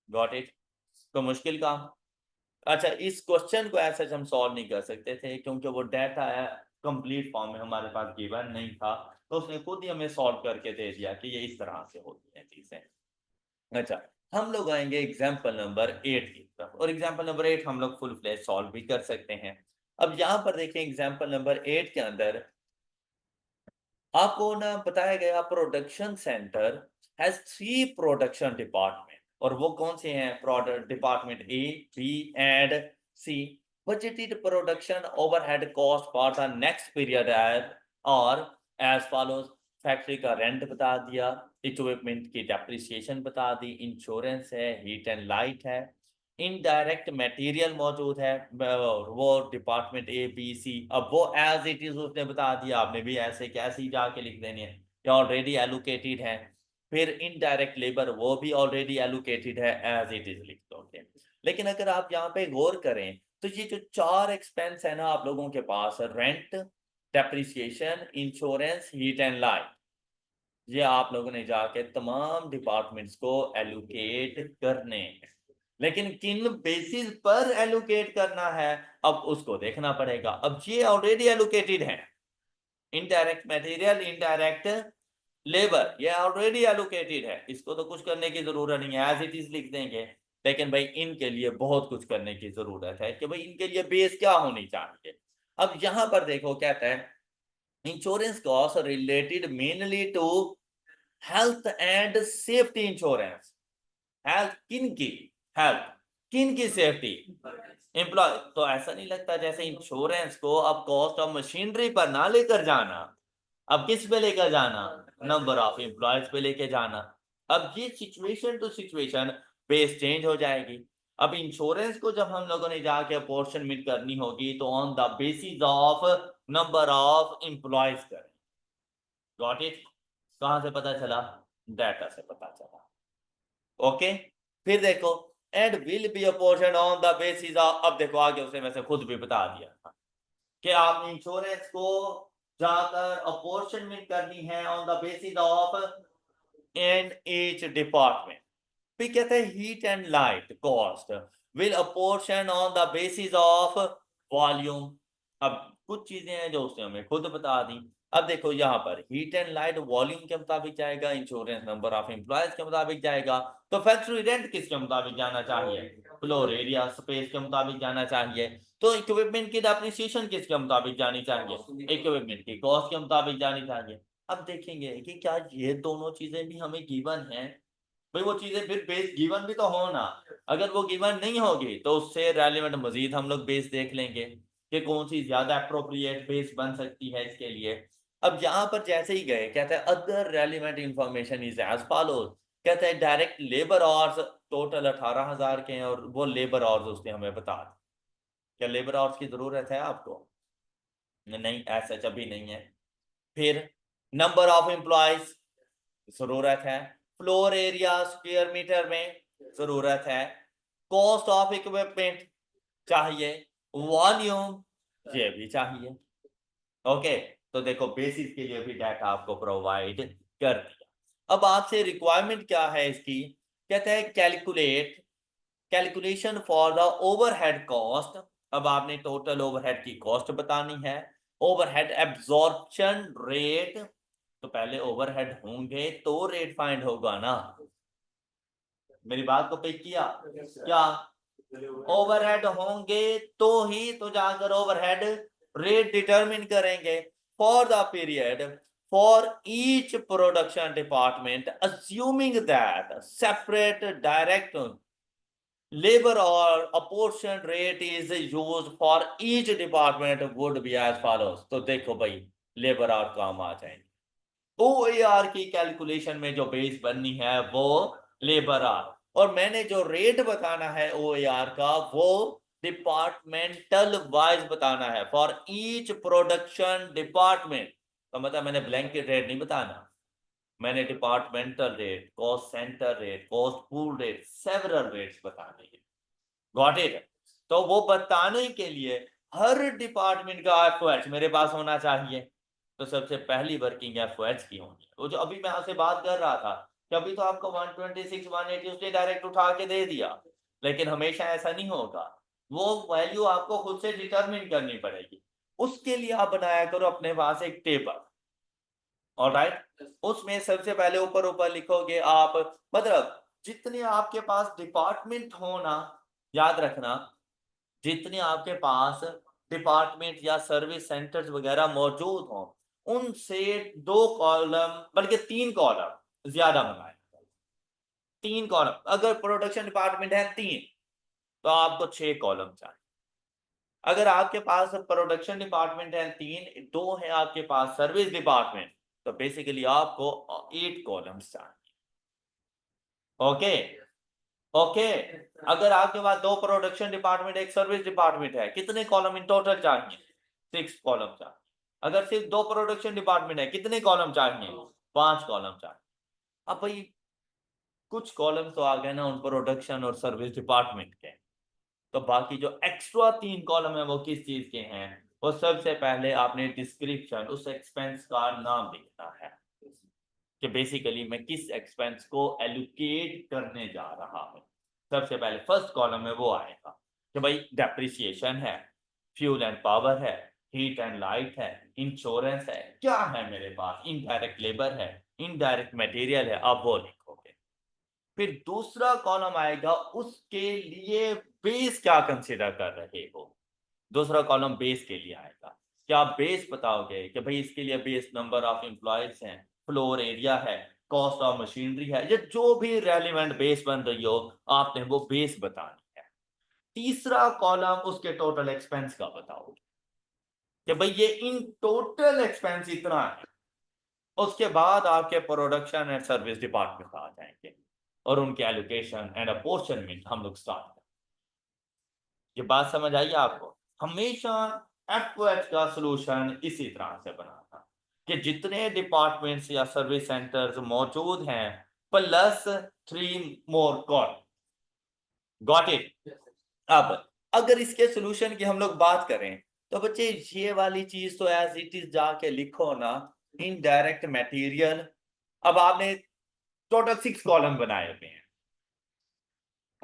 गॉट इट, तो मुश्किल काम। अच्छा इस क्वेश्चन को ऐसे हम सॉल्व नहीं कर सकते थे, क्योंकि वो डाटा है कंप्लीट फॉर्म में हमारे पास गिवन नहीं था, तो उसने खुद ही हमें सॉल्व करके दे दिया कि ये इस तरह से होती हैं चीजें। अच्छा, हम लोग आएंगे एग्जाम्पल नंबर 8 की तरफ, और एग्जाम्पल नंबर 8 हम लोग फुल फ्लैश सॉल्व भी कर सकते हैं। अब यहाँ पर देखें एग्जाम्पल नंबर 8 के अंदर आपको ना बताया गया production centre has 3 production department, और वो कौन से हैं? Product department A, B and C. Budgeted production overhead cost for the next period are as follows. Factory का रेंट बता दिया, इक्विपमेंट की डेप्रिसिएशन बता दी, इंश्योरेंस है, हीट एंड लाइट है, इनडायरेक्ट मटेरियल मौजूद है, वो डिपार्टमेंट ए बी सी। अब वो एज इट इज उसने बता दिया, आपने भी ऐसे कैसे ही जाके लिख देनी है, ये ऑलरेडी एलोकेटेड है। फिर इनडायरेक्ट लेबर वो भी ऑलरेडी एलोकेटेड है, एज इट इज लिख दोगे। लेकिन अगर आप यहाँ पे गौर करें तो ये जो 4 एक्सपेंस है ना आप लोगों के पास, rent, depreciation, insurance, heat and light, ये आप लोगों ने जाके तमाम डिपार्टमेंट्स को एलोकेट करने हैं। लेकिन किन बेसिस पर एलोकेट करना है, अब उसको देखना पड़ेगा। अब ये ऑलरेडी एलोकेटेड है, इनडायरेक्ट मटेरियल, इनडायरेक्ट लेबर, ये ऑलरेडी एलोकेटेड है, इसको तो कुछ करने की जरूरत नहीं है, एज इट इज लिख देंगे। लेकिन भाई इनके लिए बहुत कुछ करने की जरूरत है कि भाई इनके लिए बेस क्या होनी चाहिए। अब यहां पर देखो कहता है insurance cost related mainly to health and safety insurance. Health किन की? हेल्थ किन की? Safety employee. तो ऐसा नहीं लगता जैसे इंश्योरेंस को अब कॉस्ट ऑफ मशीनरी पर ना लेकर जाना, अब किस पे लेकर जाना? नंबर ऑफ एम्प्लॉयज पे लेके जाना। अब ये situation to situation base change हो जाएगी। अब इंश्योरेंस को जब हम लोगों ने जाके अपॉर्चनमेंट करनी होगी तो on the basis of number of employees करें। Got it? कहां से पता चला? डाटा से पता चला। ओके, फिर देखो and will be apportion on the basis of, अब देखो आगे उसने वैसे खुद भी बता दिया कि आप इंश्योरेंस को जाकर अपॉर्चनमेंट करनी है on the basis of in each department. फिर कहते हैं heat and light cost will apportion on the basis of volume. अब कुछ चीजें हैं जो उसने हमें खुद बता दी। अब देखो यहाँ पर हीट एंड लाइट वॉल्यूम के मुताबिक जाएगा, इंश्योरेंस नंबर ऑफ एम्प्लॉयज के मुताबिक जाएगा, तो फैक्ट्री रेंट किसके मुताबिक जाना चाहिए? फ्लोर एरिया स्पेस के मुताबिक जाना चाहिए। तो इक्विपमेंट की डेप्रिसिएशन किसके मुताबिक जानी चाहिए? इक्विपमेंट की कॉस्ट के मुताबिक जानी चाहिए। अब देखेंगे कि क्या ये दोनों चीजें भी हमें गिवन है? भाई वो चीजें फिर बेस गिवन भी तो हो ना। अगर वो गिवन नहीं होगी तो उससे रेलिवेंट मजीद हम लोग बेस देख लेंगे कि कौन सी ज्यादा अप्रोप्रिएट बेस बन सकती है इसके लिए। अब यहाँ पर जैसे ही गए कहते हैं other relevant information is as follows. कहते हैं डायरेक्ट लेबर आवर्स टोटल 18,000 के हैं, और वो लेबर आवर्स उसने हमें बता दी। क्या लेबर आवर्स की जरूरत है आपको? नहीं, ऐसा अभी नहीं है। फिर नंबर ऑफ एम्प्लॉयज जरूरत है, फ्लोर एरिया स्क्वायर मीटर में जरूरत है, कॉस्ट ऑफ इक्विपमेंट चाहिए, वॉल्यूम ये भी चाहिए। ओके, तो देखो बेसिस के लिए भी डाटा आपको प्रोवाइड कर दिया। अब आपसे रिक्वायरमेंट क्या है इसकी? कहते हैं calculation for the overhead cost. अब आपने टोटल ओवरहेड की कॉस्ट बतानी है, ओवरहेड एब्जॉर्प्शन रेट, तो पहले ओवरहेड होंगे तो रेट फाइंड होगा ना। मेरी बात को पिक किया क्या? ओवरहेड होंगे तो ही तो जाकर ओवरहेड रेट डिटरमिन करेंगे। For the period for each production department assuming that separate direct labor or apportion rate is used for each department would be as follows। तो देखो भाई लेबर और काम आ जाएंगे। OAR की कैलकुलेशन में जो बेस बननी है वो लेबर आर, और मैंने जो रेट बताना है OAR का वो डिपार्टमेंटल वाइज बताना है फॉर ईच प्रोडक्शन डिपार्टमेंट। तो मतलब मैंने ब्लैंकेट रेट नहीं बताना, मैंने departmental rate, cost centre rate, cost pool rate, several rates बताने हैं। Got it? तो वो बताने के लिए हर डिपार्टमेंट का एफओएच मेरे पास होना चाहिए। तो सबसे पहली वर्किंग एफओएच की होगी, वो जो अभी मैं आपसे बात कर रहा था कि अभी तो आपको 126 180 उसने डायरेक्ट उठा के दे दिया, लेकिन हमेशा ऐसा नहीं होगा। वो वैल्यू आपको खुद से डिटरमिन करनी पड़ेगी। उसके लिए आप बनाया करो अपने पास एक टेबल। ऑलराइट, उसमें सबसे पहले ऊपर ऊपर लिखोगे आप, मतलब जितने आपके पास डिपार्टमेंट हो ना, याद रखना, जितने आपके पास डिपार्टमेंट या सर्विस सेंटर्स वगैरह मौजूद हो, उनसे 2 कॉलम बल्कि 3 कॉलम ज्यादा बनाए। 3 कॉलम, अगर प्रोडक्शन डिपार्टमेंट है 3, तो आपको 6 कॉलम चाहिए। अगर आपके पास प्रोडक्शन डिपार्टमेंट है 3, 2 है आपके पास सर्विस डिपार्टमेंट, तो बेसिकली आपको 8 कॉलम्स चाहिए। Okay, okay. अगर आपके पास 2 प्रोडक्शन डिपार्टमेंट, एक सर्विस डिपार्टमेंट है, कितने कॉलम इन टोटल चाहिए? 6 कॉलम चाहिए। अगर सिर्फ 2 प्रोडक्शन डिपार्टमेंट है, कितने कॉलम चाहिए? 5 कॉलम चाहिए। अब भाई कुछ कॉलम तो आ गए ना उन प्रोडक्शन और सर्विस डिपार्टमेंट के, तो बाकी जो एक्स्ट्रा 3 कॉलम है वो किस चीज के हैं? वो सबसे पहले आपने डिस्क्रिप्शन, उस एक्सपेंस का नाम लिखना है कि बेसिकली मैं किस एक्सपेंस को एलोकेट करने जा रहा हूं। सबसे पहले फर्स्ट कॉलम में वो आएगा कि भाई डेप्रिसिएशन है, फ्यूल एंड पावर है, हीट एंड लाइट है, इंश्योरेंस है, क्या है मेरे पास, इनडायरेक्ट लेबर है, इनडायरेक्ट मटेरियल है, आप वो लिखोगे। फिर दूसरा कॉलम आएगा, उसके लिए बेस क्या कंसिडर कर रहे हो। दूसरा कॉलम बेस के लिए आएगा, क्या आप बेस बताओगे कि भाई इसके लिए बेस नंबर ऑफ एम्प्लॉयज हैं, फ्लोर एरिया है, कॉस्ट ऑफ मशीनरी है, या जो भी रेलिवेंट बेस बन रही हो, आपने वो बेस बतानी है। तीसरा कॉलम उसके टोटल एक्सपेंस का बताओगे कि भाई ये इन टोटल एक्सपेंस इतना है। उसके बाद आपके प्रोडक्शन एंड सर्विस डिपार्टमेंट आ जाएंगे और उनके एलोकेशन एंड अपोर्शनमेंट हम लोग स्टार्ट करें। ये बात समझ आई आपको? हमेशा एफओएच का सॉल्यूशन इसी तरह से बनाना कि जितने डिपार्टमेंट्स या सर्विस सेंटर्स मौजूद हैं, plus 3 more call. Got it? अब अगर इसके सॉल्यूशन की हम लोग बात करें, तो बच्चे ये वाली चीज तो एज इट इज जाके लिखो ना, इनडायरेक्ट मटेरियल। अब आपने टोटल 6 कॉलम बनाए हुए हैं।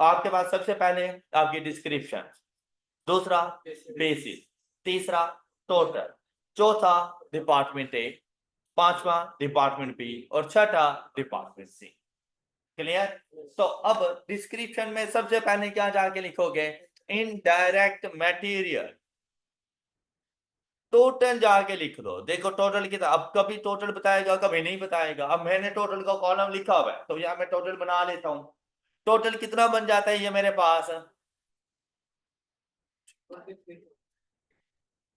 आपके पास सबसे पहले आपकी डिस्क्रिप्शन, दूसरा बेसिस, तीसरा टोटल, चौथा डिपार्टमेंट ए, पांचवा डिपार्टमेंट बी और छठा डिपार्टमेंट सी। क्लियर? तो अब डिस्क्रिप्शन में सबसे पहले क्या जाके लिखोगे? Indirect material. टोटल जाके लिख दो। देखो टोटल कितना, अब कभी टोटल बताएगा कभी नहीं बताएगा। अब मैंने टोटल का कॉलम लिखा हुआ है, तो यहां मैं टोटल बना लेता हूं। टोटल कितना बन जाता है ये मेरे पास?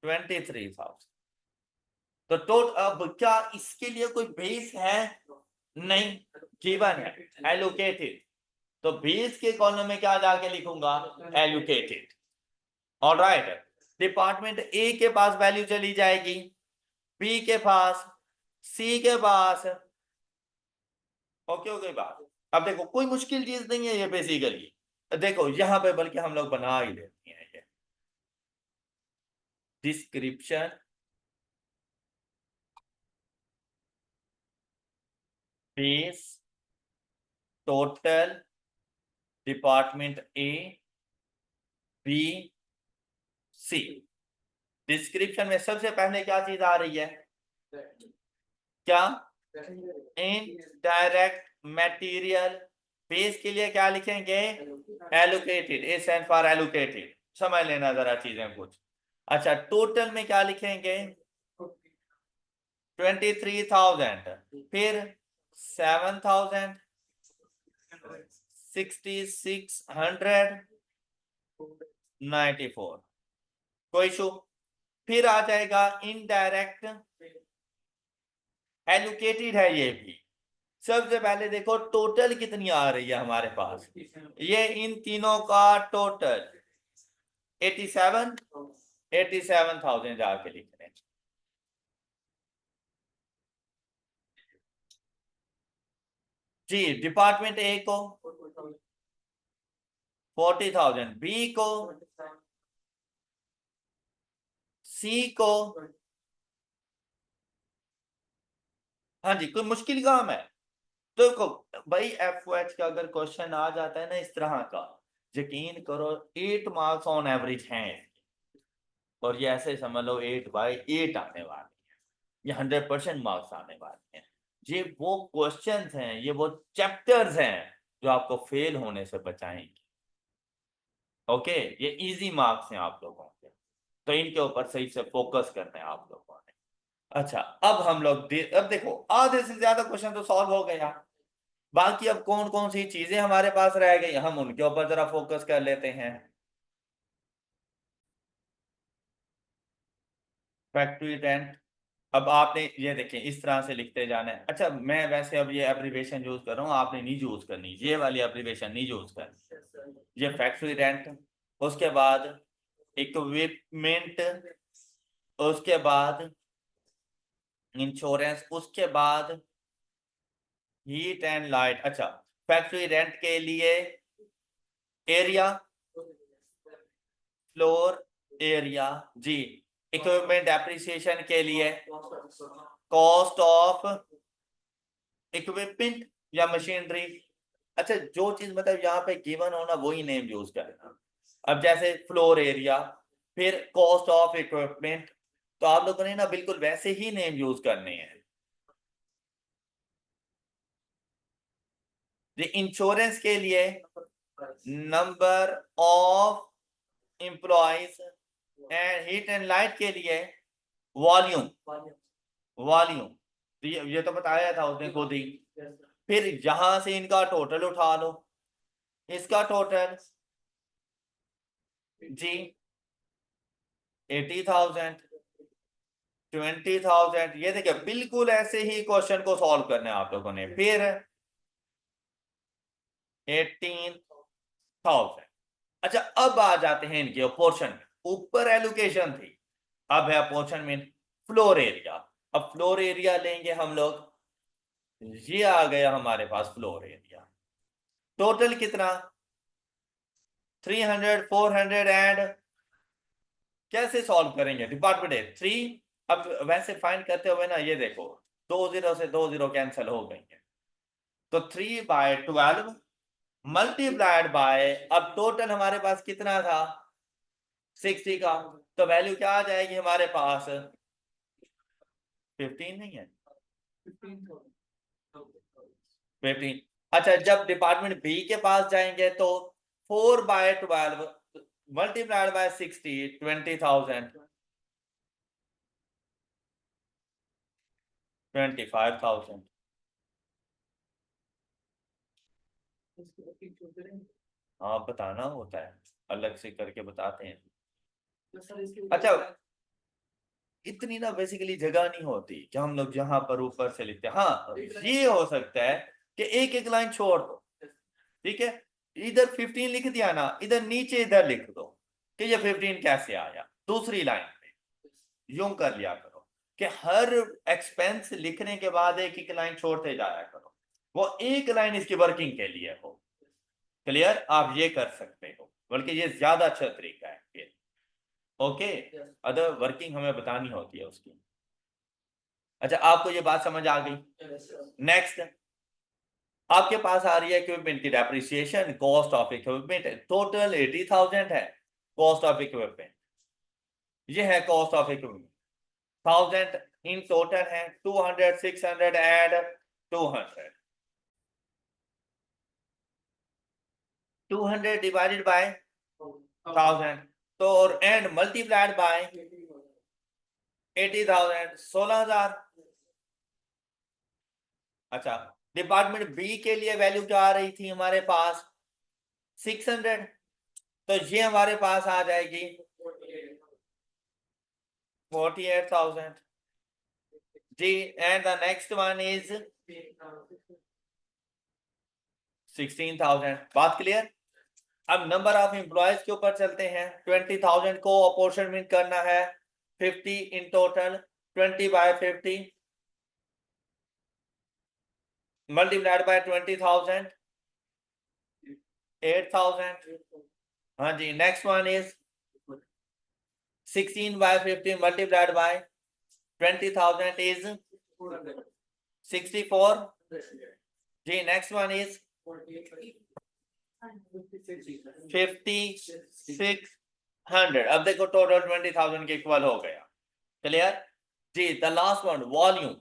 23,000। तो अब क्या इसके लिए कोई बेस है? नहीं, गिवन है एलोकेटेड। तो बेस के कॉलम में क्या जाके लिखूंगा? एलोकेटेड। ऑलराइट, डिपार्टमेंट ए के पास वैल्यू चली जाएगी, बी के पास, सी के पास। ओके, ओके बात। अब देखो कोई मुश्किल चीज नहीं है ये बेसिकली। देखो यहां पे बल्कि हम लोग बना ही लेते हैं ये description, base, total, department A, B, C. Description में सबसे पहले क्या चीज आ रही है? क्या? Indirect material. बेस के लिए क्या लिखेंगे? Allocated. A stand for allocated. समझ लेना जरा चीजें कुछ। अच्छा, टोटल में क्या लिखेंगे? 23,000, फिर 7,000, 6,694। कोई इशू? फिर आ जाएगा इनडायरेक्ट एलोकेटेड है ये भी। सबसे पहले देखो टोटल कितनी आ रही है हमारे पास, ये इन तीनों का टोटल 87, 87,000 जाके लिख रहे हैं। जी, डिपार्टमेंट ए को 40,000, बी को, सी को। हाँ जी, कोई मुश्किल काम है? तो देखो भाई एफ का अगर क्वेश्चन आ जाता है ना इस तरह का, यकीन करो 8 मार्क्स ऑन एवरेज हैं। और ये ऐसे समझ लो 8/8 आने वाले हैं, ये 100% मार्क्स आने वाले हैं। ये वो क्वेश्चंस हैं, ये वो चैप्टर्स हैं जो आपको फेल होने से बचाएंगे। ओके, ये इजी मार्क्स हैं आप लोगों के, तो इनके ऊपर सही से फोकस करना है आप लोगों ने। अच्छा, अब हम लोग अब देखो आधे से ज्यादा क्वेश्चन तो सॉल्व हो गया, बाकी अब कौन कौन सी चीजें हमारे पास रह गई हम उनके ऊपर जरा फोकस कर लेते हैं। फैक्ट्री रेंट, अब आपने ये देखिए इस तरह से लिखते जाना है। अच्छा, मैं वैसे अब ये एब्रीवेशन यूज कर रहा हूँ, आपने नहीं यूज करनी, ये वाली एब्रीवेशन नहीं यूज करनी। ये फैक्ट्री रेंट, उसके बाद इक्विपमेंट, उसके बाद इंश्योरेंस, उसके बाद हीट एंड लाइट। अच्छा, फैक्ट्री रेंट के लिए एरिया, फ्लोर एरिया जी। इक्विपमेंट एप्रिसिएशन के लिए कॉस्ट ऑफ इक्विपमेंट या मशीनरी। अच्छा, जो चीज मतलब यहाँ पे गिवन हो ना वही नेम यूज करना। अब जैसे फ्लोर एरिया, फिर कॉस्ट ऑफ इक्विपमेंट, तो आप लोगों ने ना बिल्कुल वैसे ही नेम यूज करने हैं। इंश्योरेंस के लिए number of employees, and heat and light के लिए वॉल्यूम, वॉल्यूम, तो ये तो बताया था उसने खुद ही। फिर यहां से इनका टोटल उठा लो, इसका टोटल जी 80,000, 20,000। ये देखिए बिल्कुल ऐसे ही क्वेश्चन को सॉल्व करना है आप लोगों ने। फिर 18,000। अच्छा, अब आ जाते हैं इनके पोर्शन में। ऊपर एलोकेशन थी, अब है पोर्शन में फ्लोर एरिया। अब फ्लोर एरिया लेंगे हम लोग, ये आ गया हमारे पास फ्लोर एरिया। टोटल कितना, 300, 400 एंड कैसे सॉल्व करेंगे, डिपार्टमेंट है 3। अब वैसे फाइंड करते हुए ना ये देखो 2 0 से 2 0 कैंसिल हो गई है, तो 3/12 मल्टीप्लाइड बाय, अब टोटल हमारे पास कितना था 60 का, तो वैल्यू क्या आ जाएगी हमारे पास 15 नहीं है 15। अच्छा, जब डिपार्टमेंट बी के पास जाएंगे तो 4/12 मल्टीप्लाइड बाय 60, 20,000, 25,000। हाँ, बताना होता है, अलग से करके बताते हैं। अच्छा, इतनी ना बेसिकली जगह नहीं होती कि हम लोग जहां पर ऊपर से लिखते हैं। हाँ, ये हो सकता है कि एक एक लाइन छोड़ दो, ठीक है, इधर 15 लिख दिया ना, इधर नीचे इधर लिख दो कि ये 15 कैसे आया दूसरी लाइन में। यूं कर लिया करो कि हर एक्सपेंस लिखने के बाद एक एक लाइन छोड़ते जाया करो, वो एक लाइन इसकी वर्किंग के लिए हो। क्लियर, आप ये कर सकते हो, बल्कि ये ज्यादा अच्छा तरीका है ये। ओके, अदर वर्किंग हमें बतानी होती है उसकी। अच्छा, आपको ये बात समझ आ गई। नेक्स्ट, आपके पास आ रही है इक्विपमेंट की depreciation, cost of equipment total 80,000 है। कॉस्ट ऑफ इक्विपमेंट, ये है cost of equipment. 1000 in total है, 200, 600 एंड 200। 200 डिवाइडेड बाय 1000, तो और एंड मल्टीप्लाइड बाय 80,000, 16,000। अच्छा, डिपार्टमेंट बी के लिए वैल्यू क्या आ रही थी हमारे पास 600, तो ये हमारे पास आ जाएगी 48,000 जी। And the next one is 16,000। बात क्लियर। अब नंबर ऑफ एम्प्लॉयज के ऊपर चलते हैं। 20,000 को अपॉर्चुनिट करना है 50 इन टोटल, 20/50 मल्टीप्लाइड बाय 20,000, 8,000। हाँ जी, next one is 16/50 multiplied by 20,000 is 64 जी। Next one is 56 100। अब देखो टोटल 20,000 के इक्वल हो गया। Clear ji. The last one volume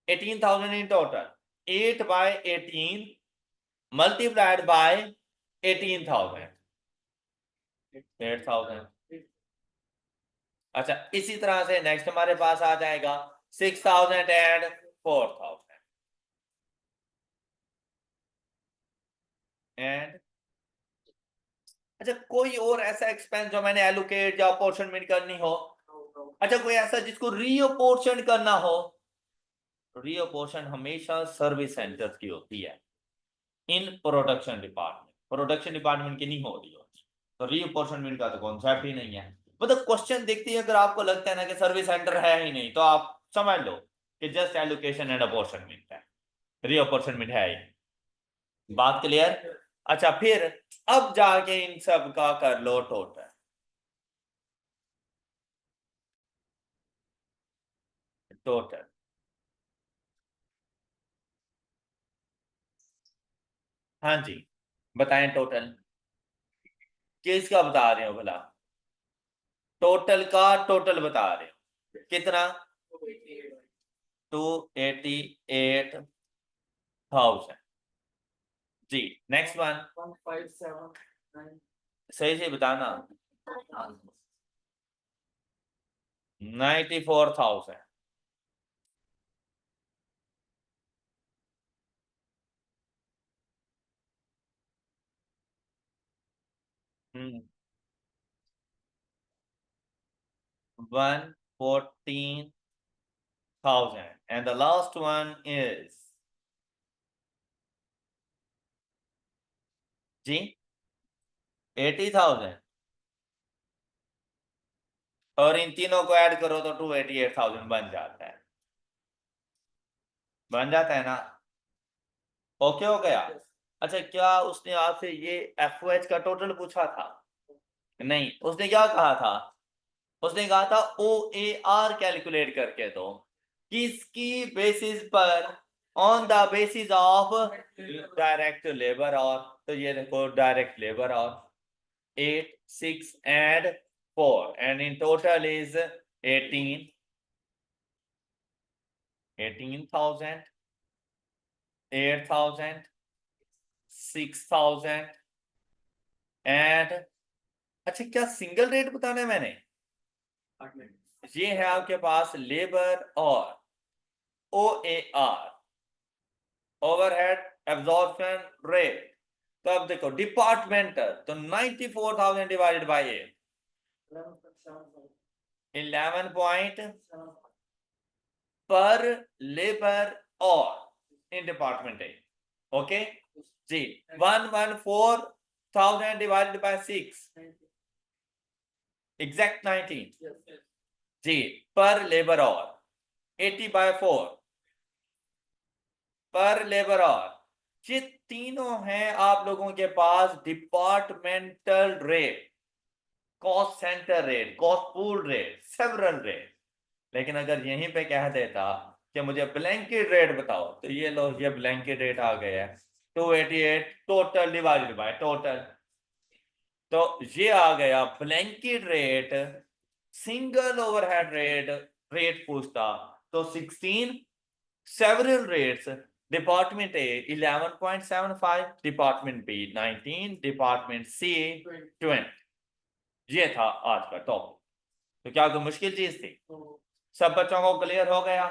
18,000 in total, 8 by 18 multiplied by 18,000, 8,000। अच्छा इसी तरह से नेक्स्ट हमारे पास आ जाएगा 6,000 एंड 4,000 एंड। अच्छा कोई और ऐसा एक्सपेंस जो मैंने एलोकेट या अपोर्शनमेंट करनी हो? अच्छा कोई ऐसा जिसको रीअपोर्शन करना हो? रीअपोर्शन हमेशा सर्विस सेंटर्स की होती है, in production department, production department की नहीं हो रही होती। तो रीअपोर्शनमेंट का तो कॉन्सेप्ट ही नहीं है। मतलब क्वेश्चन देखते ही अगर आपको लगता है ना कि सर्विस सेंटर है ही नहीं, तो आप समझ लो कि जस्ट एलोकेशन एंड अपॉर्चुनिटी है, रीअपोर्शनमेंट है ही। बात क्लियर? अच्छा फिर अब जाके इन सब का कर लो टोटल। टोटल हाँ जी, बताएं टोटल किसका बता रहे हो भला? टोटल का टोटल बता रहे हो कितना? 288,000 जी। नेक्स्ट वन 1,579, सही से बताना। 94,000। 114,000 and the last one is जी 80,000 और इन तीनों को ऐड करो तो 288,000 बन जाता है। बन जाता है ना? ओके हो गया। अच्छा क्या उसने आपसे ये एफओएच का टोटल पूछा था? नहीं, उसने क्या कहा था? उसने कहा था ओ ए आर कैलकुलेट करके दो। किसकी बेसिस पर? On the basis of direct labour और, तो ये देखो डायरेक्ट लेबर और 8 6 and 4 and in total is 18,000 8,000 6,000 and अच्छा क्या सिंगल रेट बताना है मैंने? ये है आपके पास लेबर और O A R, overhead absorption rate. तो अब देखो डिपार्टमेंटल, तो 94,000 divided by 11 per labour hour in department है। Okay ji. 114,000 divided by 6 exact 19 ji per labour और 80/4 पर लेबर और। ये तीनों हैं आप लोगों के पास departmental rate, cost centre rate, cost pool rate, several rate. लेकिन अगर यहीं पे कह देता कि मुझे ब्लैंकेट रेट बताओ, तो ये लो ये ब्लैंकेट रेट आ गया है 288 टोटल डिवाइडेड बाय टोटल। तो ये आ गया blanket rate. Single overhead rate rate पूछता तो 16, several rates department A 11.75, department B 19, department सी 20। ये था आज का टॉपिक। तो क्या कोई मुश्किल चीज थी? सब बच्चों को क्लियर हो गया?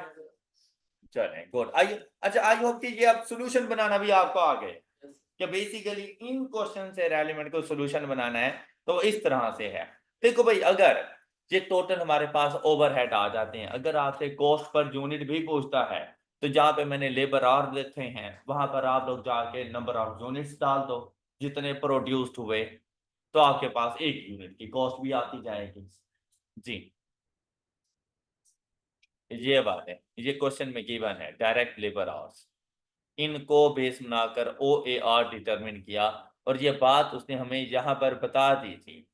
चलें गुड। आई अच्छा आई होप कि ये अब सॉल्यूशन बनाना भी आपको आ गए कि बेसिकली इन क्वेश्चन से रेलेवेंट को सॉल्यूशन बनाना है तो इस तरह से है। देखो भाई अगर ये टोटल हमारे पास ओवरहेड आ जाते हैं, अगर आपसे कॉस्ट पर यूनिट भी पूछता है तो जहां पे मैंने लेबर आवर देखे हैं वहां पर आप लोग जाके नंबर ऑफ यूनिट्स डाल दो जितने प्रोड्यूस्ड हुए, तो आपके पास एक यूनिट की कॉस्ट भी आती जाएगी। जी ये बात है, ये क्वेश्चन में गिवन है डायरेक्ट लेबर आवर्स, इनको बेस बनाकर ओ ए आर डिटरमिन किया। और ये बात उसने हमें यहाँ पर बता दी थी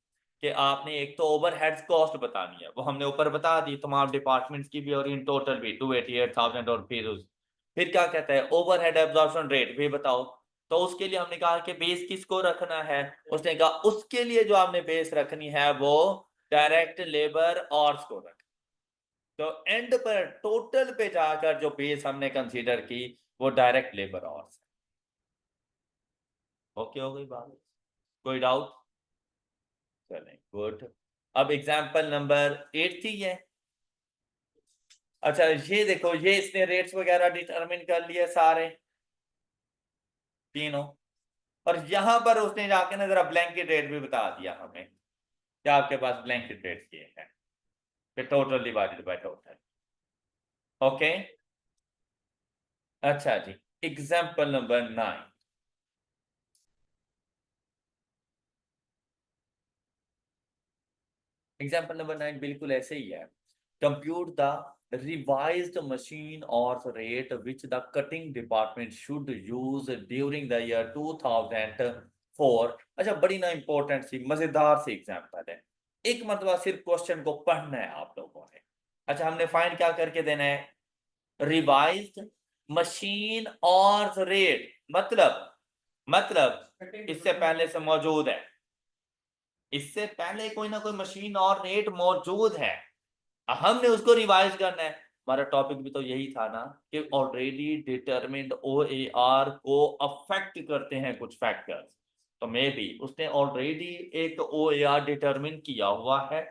कि आपने एक तो ओवरहेड्स कॉस्ट बतानी है, वो हमने ऊपर बता दी तमाम डिपार्टमेंट्स की भी और इन टोटल भी 288,000। और फिर क्या कहता है ओवरहेड एब्जॉर्प्शन रेट भी बताओ। तो उसके लिए हमने कहा कि बेस किसको रखना है, उसने कहा उसके लिए जो आपने बेस रखनी है वो डायरेक्ट लेबर आवर्स को रख। तो एंड पर टोटल पे जाकर जो बेस हमने कंसीडर की वो डायरेक्ट लेबर आवर्स है। ओके हो गई बात, कोई डाउट? चलें गुड। अब एग्जांपल नंबर 8 थी ये। अच्छा ये देखो, ये इसने रेट्स वगैरह डिटरमिन कर लिए सारे तीनों, और यहां पर उसने जाके ना जरा ब्लैंकेट रेट भी बता दिया हमें कि आपके पास ब्लैंकेट रेट ये है, फिर total divided by total. Okay, अच्छा जी, एग्जांपल नंबर 9। एग्जांपल नंबर 9 बिल्कुल ऐसे ही है। Compute the revised machine or rate which the cutting department should use during the year 2004। अच्छा बड़ी ना इंपॉर्टेंट सी मजेदार सी एग्जांपल है, एक मरतबा सिर्फ क्वेश्चन को पढ़ना है आप लोगों ने। अच्छा हमने फाइंड क्या करके देना है, रिवाइज्ड मशीन और रेट, मतलब इससे पहले से मौजूद है, इससे पहले कोई ना कोई मशीन और रेट मौजूद है, हमने उसको रिवाइज करना है। हमारा टॉपिक भी तो यही था ना कि ऑलरेडी डिटरमिन्ड ओएआर को अफेक्ट करते हैं कुछ फैक्टर्स, तो मे बी उसने ऑलरेडी एक ओएआर डिटरमिन किया हुआ है,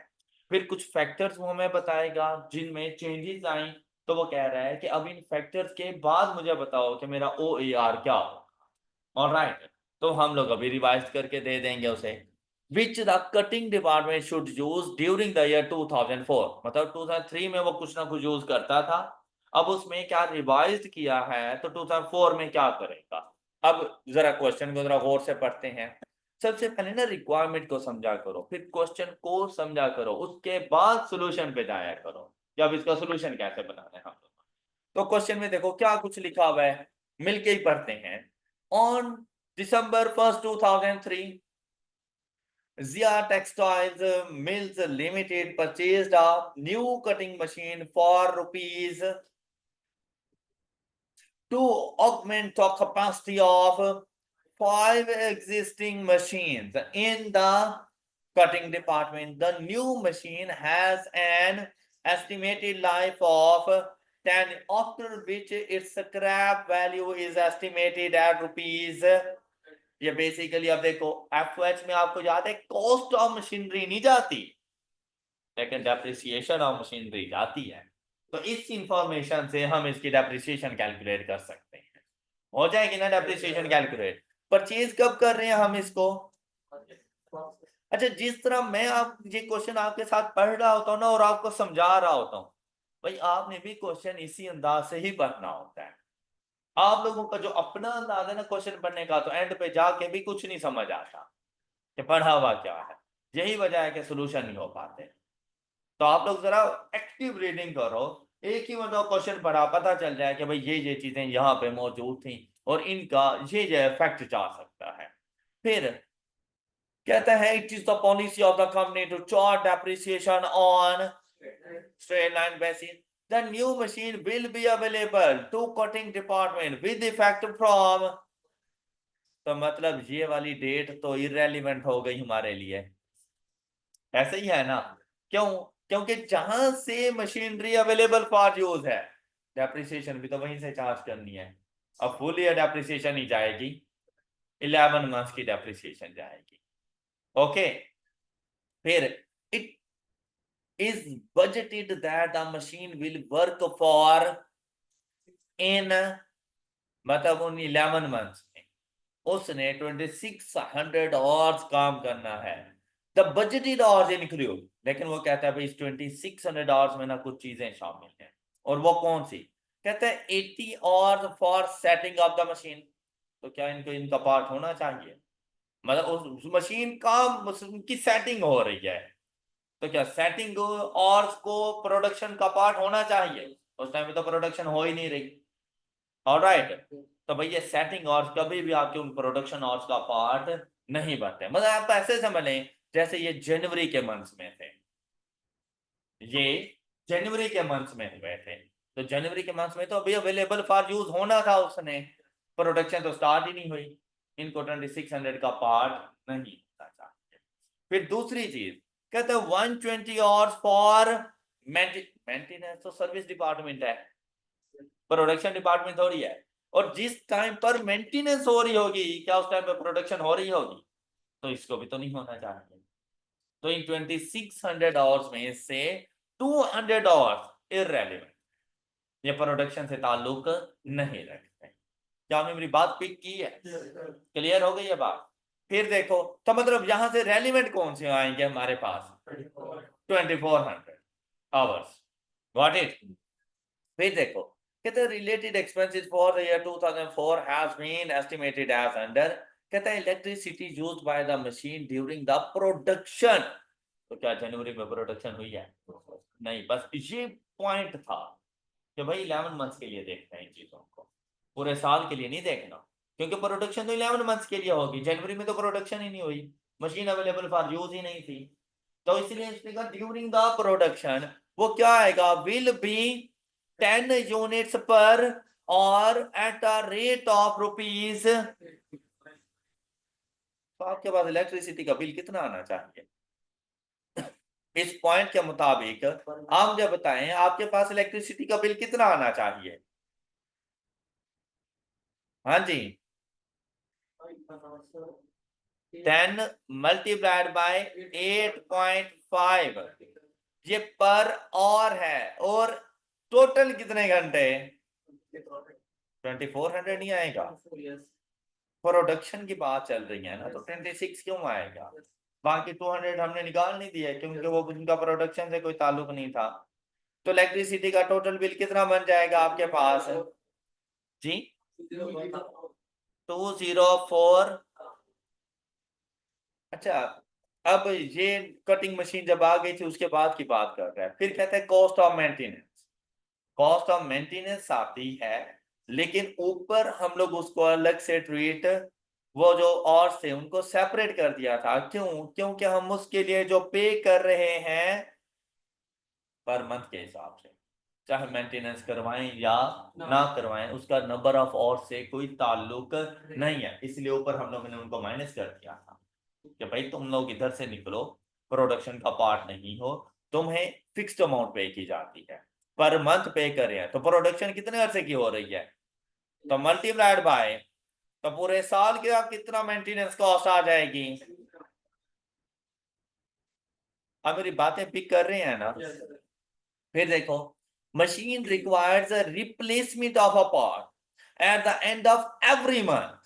फिर कुछ फैक्टर्स वो हमें बताएगा जिनमें चेंजेस आई, तो वो कह रहा है कि अब इन फैक्टर्स के बाद मुझे बताओ कि मेरा ओएआर क्या हो। ऑलराइट, तो हम लोग अभी रिवाइज करके दे देंगे उसे। Which the cutting department should use during the year 2004, मतलब 2003 में वो कुछ ना कुछ यूज करता था, अब उसमें क्या रिवाइज किया है तो 2004 में क्या करेगा। अब जरा क्वेश्चन को जरा गौर से पढ़ते हैं। सबसे पहले ना रिक्वायरमेंट को समझा करो, फिर क्वेश्चन को समझा करो, उसके बाद सोल्यूशन पे जाया करो कि अब इसका सोल्यूशन कैसे बनाना है हम लोग। तो क्वेश्चन में देखो क्या कुछ लिखा हुआ है, मिलके ही पढ़ते हैं। On December 1st 2003, Zia Textiles Mills Limited purchased a new cutting machine for rupees to augment the capacity of 5 existing machines in the cutting department. The new machine has an estimated life of 10, after which its scrap value is estimated at rupees। ये basically अब देखो FH में आपको याद है cost of machinery नहीं जाती, लेकिन डेप्रिसिएशन ऑफ मशीनरी जाती है। तो इस इंफॉर्मेशन से हम इसकी डेप्रिसिएशन कैलकुलेट कर सकते हैं, हो जाएगी ना डेप्रिसिएशन कैलकुलेट। परचेज कब कर रहे हैं हम इसको, अच्छा जिस तरह मैं आप ये क्वेश्चन आपके साथ पढ़ रहा होता हूँ ना और आपको समझा रहा होता हूँ, भाई आपने भी क्वेश्चन इसी अंदाज से ही पढ़ना होता है। आप लोगों का जो अपना अंदाज है ना क्वेश्चन पढ़ने का, तो एंड पे जाके भी कुछ नहीं समझ आता कि पढ़ा हुआ क्या है, यही वजह है कि सोल्यूशन नहीं हो पाते। तो आप लोग जरा एक्टिव रीडिंग करो, एक ही मतलब क्वेश्चन पढ़ा पता चल जाए कि भाई ये चीजें यहाँ पे मौजूद थी और इनका ये इफेक्ट जा सकता है। फिर कहता है it is the policy of the company to charge depreciation on straight line basis. The new machine will be available to cutting department with effect from, तो मतलब ये वाली डेट तो इररेलेवेंट हो गई हमारे लिए, ऐसे ही है ना। क्यों, क्योंकि जहां से मशीनरी अवेलेबल फॉर यूज है डेप्रिसिएशन भी तो वहीं से चार्ज करनी है। अब फुल ईयर डेप्रिसिएशन ही जाएगी, 11 मंथ्स की डेप्रिसिएशन जाएगी। ओके, फिर it is budgeted that the machine will work for in, मतलब उन 11 मंथ्स में उसने 2600 आवर्स काम करना है। द बजटेड आवर्स इंक्लूड, लेकिन वो कहता है भाई इस 2600 आवर्स में ना कुछ चीजें शामिल हैं, और वो कौन सी, कहता है 80 hours for setting of the machine. तो क्या इनको इनका पार्ट होना चाहिए, मतलब उस मशीन का की सेटिंग हो रही है, तो क्या सेटिंग और को प्रोडक्शन का पार्ट होना चाहिए, उस टाइम में तो प्रोडक्शन हो ही नहीं रही। ऑलराइट, तो भैया सेटिंग और कभी भी आपके उन प्रोडक्शन और का पार्ट नहीं बनते, मतलब आप ऐसे समझ लें जैसे ये जनवरी के मंथ्स में थे, ये जनवरी के मंथ्स में हुए थे, तो जनवरी के मंथ्स में तो अभी अवेलेबल फॉर यूज होना था, उसने प्रोडक्शन तो स्टार्ट ही नहीं हुई। इनको 2600 का पार्ट नहीं होना चाहिए। फिर दूसरी चीज कहते हैं 120 आवर्स फॉर मेंटेनेंस, तो सर्विस डिपार्टमेंट है, प्रोडक्शन डिपार्टमेंट थोड़ी है। और जिस टाइम पर मेंटेनेंस हो रही होगी, क्या उस टाइम पर प्रोडक्शन हो रही होगी? तो इसको भी तो नहीं होना चाहिए। तो इन 2600 आवर्स में से 200 आवर्स इररेलेवेंट, ये प्रोडक्शन से ताल्लुक नहीं रखते। क्या आपने मेरी बात पिक की है? क्लियर हो गई है बात? फिर देखो, तो मतलब यहां से रेलिवेंट कौन से आएंगे हमारे पास? 2400 आवर्स, गॉट इट? फिर देखो, कहते हैं related expenses for the year 2004 has been estimated as under, कहता है electricity used by the machine during the production. तो क्या जनवरी में प्रोडक्शन हुई है? नहीं, बस ये पॉइंट था कि भाई 11 मंथ्स के लिए देखते हैं इन चीजों को, पूरे साल के लिए नहीं देखना, क्योंकि प्रोडक्शन तो 11 मंथ्स के लिए होगी। जनवरी में तो प्रोडक्शन ही नहीं हुई, मशीन अवेलेबल फॉर यूज ही नहीं थी। तो इसलिए इसने कहा ड्यूरिंग द प्रोडक्शन वो क्या आएगा? विल बी 10 यूनिट्स पर और at a rate of rupees. तो आपके पास इलेक्ट्रिसिटी का बिल कितना आना चाहिए? इस पॉइंट के मुताबिक आप मुझे बताएं, आपके पास इलेक्ट्रिसिटी का बिल कितना आना चाहिए? हाँ जी, 10 मल्टीप्लाइड बाय 8.5, ये पर और है। और टोटल कितने घंटे? 2400 नहीं आएगा, प्रोडक्शन की बात चल रही है ना, तो 26 क्यों आएगा? बाकी 200 हमने निकाल नहीं दिया क्योंकि वो उनका प्रोडक्शन से कोई ताल्लुक नहीं था। तो इलेक्ट्रिसिटी का टोटल बिल कितना बन जाएगा आपके पास जी? 204। अच्छा, अब ये कटिंग मशीन जब आ गई थी उसके बाद की बात कर रहे हैं। फिर कहते हैं cost of maintenance. Cost of maintenance आती है, लेकिन ऊपर हम लोग उसको अलग से ट्रीट, वो जो और से उनको सेपरेट कर दिया था। क्यों? क्योंकि हम उसके लिए जो पे कर रहे हैं पर मंथ के हिसाब से, चाहे मेंटेनेंस करवाएं या ना करवाएं, उसका नंबर ऑफ और से कोई ताल्लुक नहीं है। इसलिए ऊपर हम लोगों ने उनको माइनस कर दिया था कि भाई तुम लोग इधर से निकलो, प्रोडक्शन का पार्ट नहीं हो, तुम्हें फिक्स्ड अमाउंट पे की जाती है, पर मंथ पे कर रहे हैं। तो प्रोडक्शन कितने अरसे की हो रही है, तो मल्टीप्लाइड बाय, तो पूरे साल के आप कितना मेंटेनेंस कॉस्ट आ जाएगी? आप मेरी बातें पिक कर रहे हैं ना? फिर देखो, machine requires a replacement of a part at the end of every month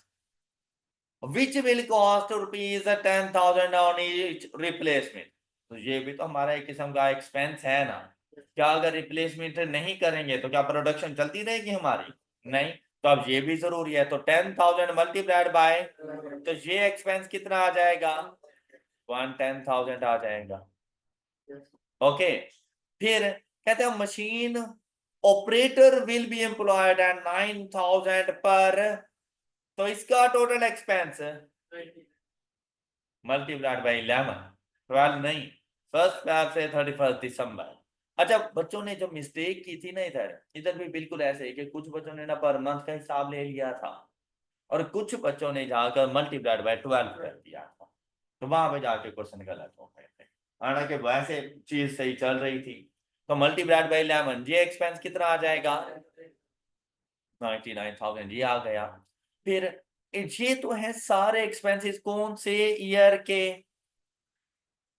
which will cost rupees 10,000 on each replacement। तो ये भी तो हमारा एक किस्म का एक्सपेंस है ना। क्या अगर रिप्लेसमेंट नहीं करेंगे तो क्या प्रोडक्शन चलती रहेगी हमारी? नहीं। तो अब ये भी जरूरी है, तो 10,000 मल्टीप्लाइड बाय, तो ये एक्सपेंस कितना आ जाएगा? 110,000 आ जाएगा। ओके। फिर कहते हैं machine operator will be employed at 9,000 पर, तो इसका टोटल एक्सपेंस मल्टीप्लाइड बाई 11, 12 नहीं, 1 Feb से 31 दिसंबर। अच्छा, बच्चों ने जो मिस्टेक की थी ना, इधर इधर भी बिल्कुल ऐसे ही कि कुछ बच्चों ने ना पर मंथ का हिसाब ले लिया था, और कुछ बच्चों ने जाकर मल्टीप्लाइड बाय 12 कर दिया था। तो वहां पे जाके क्वेश्चन गलत हो गए थे, हालांकि वैसे चीज सही चल रही थी। तो मल्टीप्लाइड बाई 11, ये एक्सपेंस कितना आ जाएगा? 99,000 ये आ गया। फिर ये तो है सारे एक्सपेंसेस कौन से ईयर के?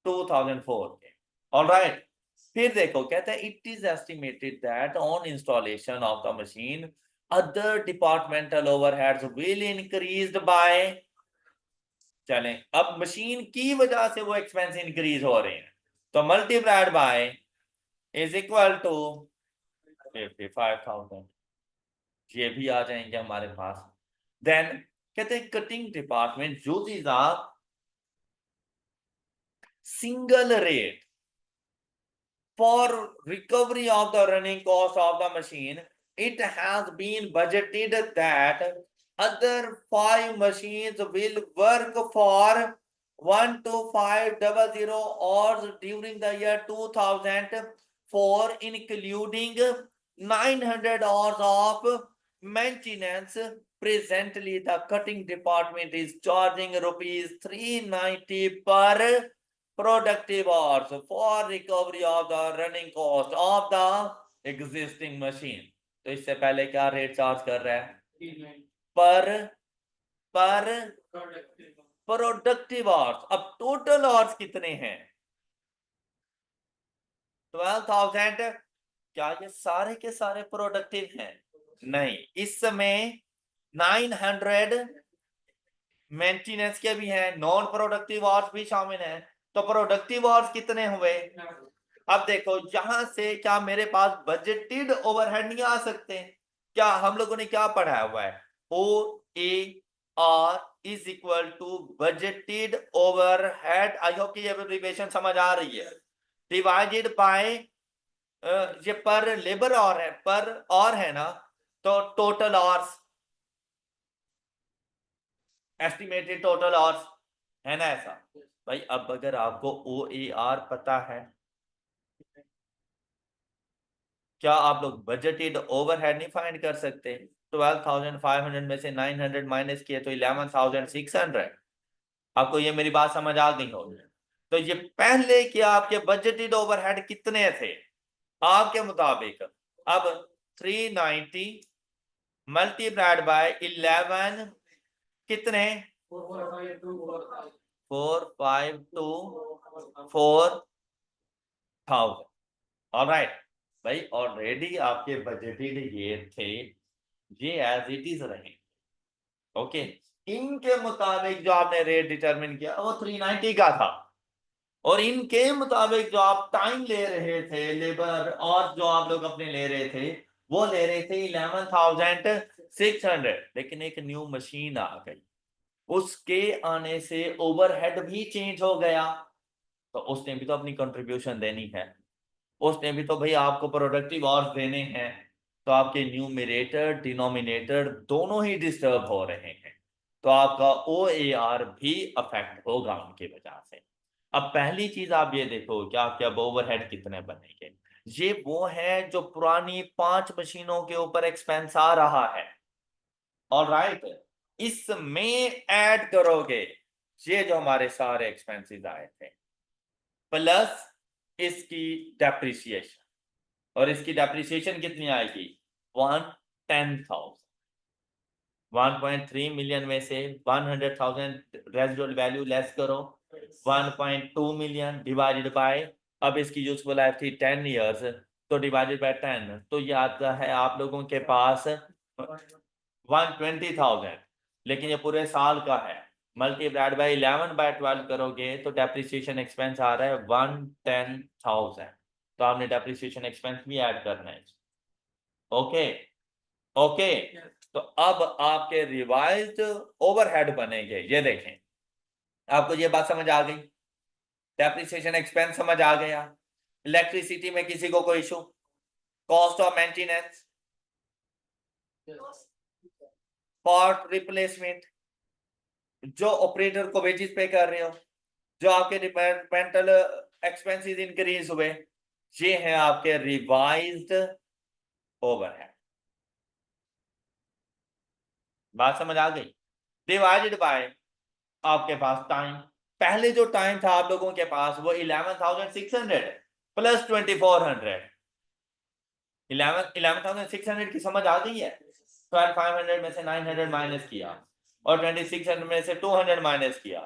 2004 के। ऑलराइट। फिर देखो, कहते हैं it is estimated that on installation of the machine other departmental overheads will increased by, चलें अब मशीन की वजह से वो एक्सपेंस इंक्रीज हो रहे हैं, तो multiplied by is equal to 55,000, ये भी आ जाएंगे हमारे पास। देन कहते हैं cutting department uses a single rate for recovery of the running cost of the machine. It has been budgeted that other 5 machines will work for 12500 hours during the year 2004, including 900 hours of maintenance presently the cutting department is charging rupees 390 per productive hours for recovery of the running cost of the existing machine. तो इससे पहले क्या rate charge कर रहा है? पर productive hours. अब total hours कितने हैं? 12,000। क्या ये सारे के सारे प्रोडक्टिव हैं? नहीं, इस समय 900 मेंटेनेंस के भी हैं, नॉन प्रोडक्टिव आवर्स भी शामिल हैं। तो प्रोडक्टिव आवर्स कितने हुए? अब देखो यहां से क्या मेरे पास बजटेड ओवरहेड नहीं आ सकते? क्या हम लोगों ने क्या पढ़ा हुआ है? OAR is equal to budgeted overhead. I hope कि ये एब्रिविएशन समझ आ रही है। डिवाइडेड बाय ये पर लेबर और है, पर और है ना, तो total hours, estimated total hours, है ना ऐसा? भाई अब अगर आपको OAR पता है, क्या आप लोग बजटेड ओवरहेड नहीं फाइंड कर सकते? 12,500 में से 900 माइनस किए तो 11,600। आपको ये मेरी बात समझ आ गई होगी? तो ये पहले कि आपके बजटेड ओवरहेड कितने थे आपके मुताबिक? अब 390 मल्टीप्लाइड बाय 11 कितने? 452,4,000। ऑलराइट भाई, ऑलरेडी आपके बजटेड ये थे, ये एज इट इज रहे। ओके, इनके मुताबिक जो आपने रेट डिटरमिन किया वो 390 का था, और इनके मुताबिक जो आप टाइम ले रहे थे, लेबर और जो आप लोग अपने ले रहे थे, वो ले रहे थे 11,600। लेकिन एक न्यू मशीन आ गई, उसके आने से ओवरहेड भी चेंज हो गया, तो उसने भी तो अपनी कंट्रीब्यूशन देनी है। उसने भी तो भाई आपको प्रोडक्टिव आवर्स देने हैं, तो आपके न्यूमरेटर डिनोमिनेटर दोनों ही डिस्टर्ब हो रहे हैं, तो आपका OAR भी अफेक्ट होगा उनकी वजह से। अब पहली चीज आप ये देखो कि आपके अब ओवरहेड कितने बनेंगे। ये वो है जो पुरानी 5 मशीनों के ऊपर एक्सपेंस आ रहा है। ऑलराइट, इसमें ऐड करोगे ये जो हमारे सारे एक्सपेंसेस आए थे, प्लस इसकी डेप्रिसिएशन, और इसकी डेप्रिसिएशन कितनी आएगी? 110,000। 1.3 मिलियन में से 100,000 रेजिडुअल वैल्यू लेस करो, 1.2 मिलियन डिवाइडेड बाय, अब इसकी यूजफुल लाइफ थी 10 इयर्स, तो डिवाइडेड बाय 10, तो ये आता है आप लोगों के पास 120,000। लेकिन ये पूरे साल का है, मल्टीप्लाइड बाय 11/12 करोगे तो डेप्रिसिएशन एक्सपेंस आ रहा है 110,000। तो आपने डेप्रिसिएशन एक्सपेंस भी ऐड करना है। ओके ओके, तो अब आपके रिवाइज्ड ओवरहेड बनेंगे। ये देखें, आपको ये बात समझ आ गई? डेप्रिसिएशन एक्सपेंस समझ आ गया? इलेक्ट्रिसिटी में किसी को कोई issue? Cost of maintenance, part replacement, जो ऑपरेटर को वेजेस पे कर रहे हो, जो आपके डिपार्टमेंटल एक्सपेंसेस इंक्रीज हुए, ये है आपके रिवाइज्ड ओवरहेड। बात समझ आ गई? डिवाइडेड बाय आपके पास टाइम, पहले जो टाइम था आप लोगों के पास वो 11,600 प्लस 2,400। 11,600 की समझ आ गई है? 12,500 में से 900 माइनस किया और 2,600 में से 200 माइनस किया,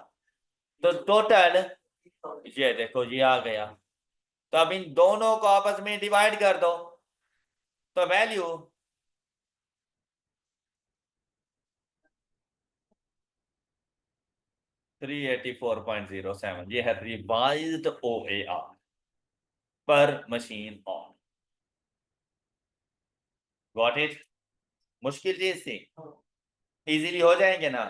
तो टोटल ये देखो ये आ गया। तो अब इन दोनों को आपस में डिवाइड कर दो, तो वैल्यू 384.07, ये है रिवाइज्ड OAR पर मशीन ऑन। Got it? मुश्किल चीज थी, इजीली हो जाएंगे ना?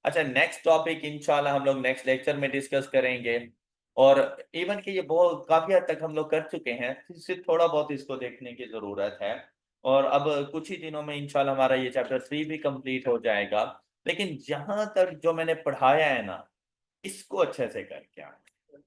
अच्छा, नेक्स्ट टॉपिक इंशाल्लाह हम लोग नेक्स्ट लेक्चर में डिस्कस करेंगे, और इवन कि ये बहुत काफी हद तक हम लोग कर चुके हैं, सिर्फ थोड़ा बहुत इसको देखने की जरूरत है, और अब कुछ ही दिनों में इंशाल्लाह हमारा ये चैप्टर 3 भी कंप्लीट हो जाएगा। लेकिन जहां तक जो मैंने पढ़ाया है ना, इसको अच्छे से करके आए,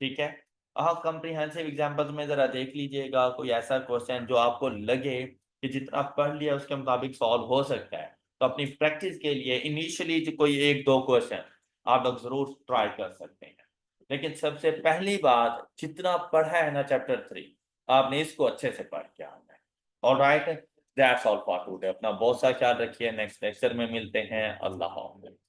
ठीक है? आप कंप्रीहेंसिव एग्जांपल्स में जरा देख लीजिएगा, कोई ऐसा क्वेश्चन जो आपको लगे कि जितना पढ़ लिया उसके मुताबिक सॉल्व हो सकता है, तो अपनी प्रैक्टिस के लिए इनिशियली जो कोई 1-2 क्वेश्चन आप लोग ज़रूर ट्राई कर सकते हैं। लेकिन सबसे पहली बात, जितना पढ़ा है ना चैप्टर 3, आपने इसको अच्छे से पढ़ के आना है। Alright, that's all for today. अपना बहुत सा ख्याल रखिए, नेक्स्ट लेक्चर में मिलते हैं। अल्लाह हाफ़िज़।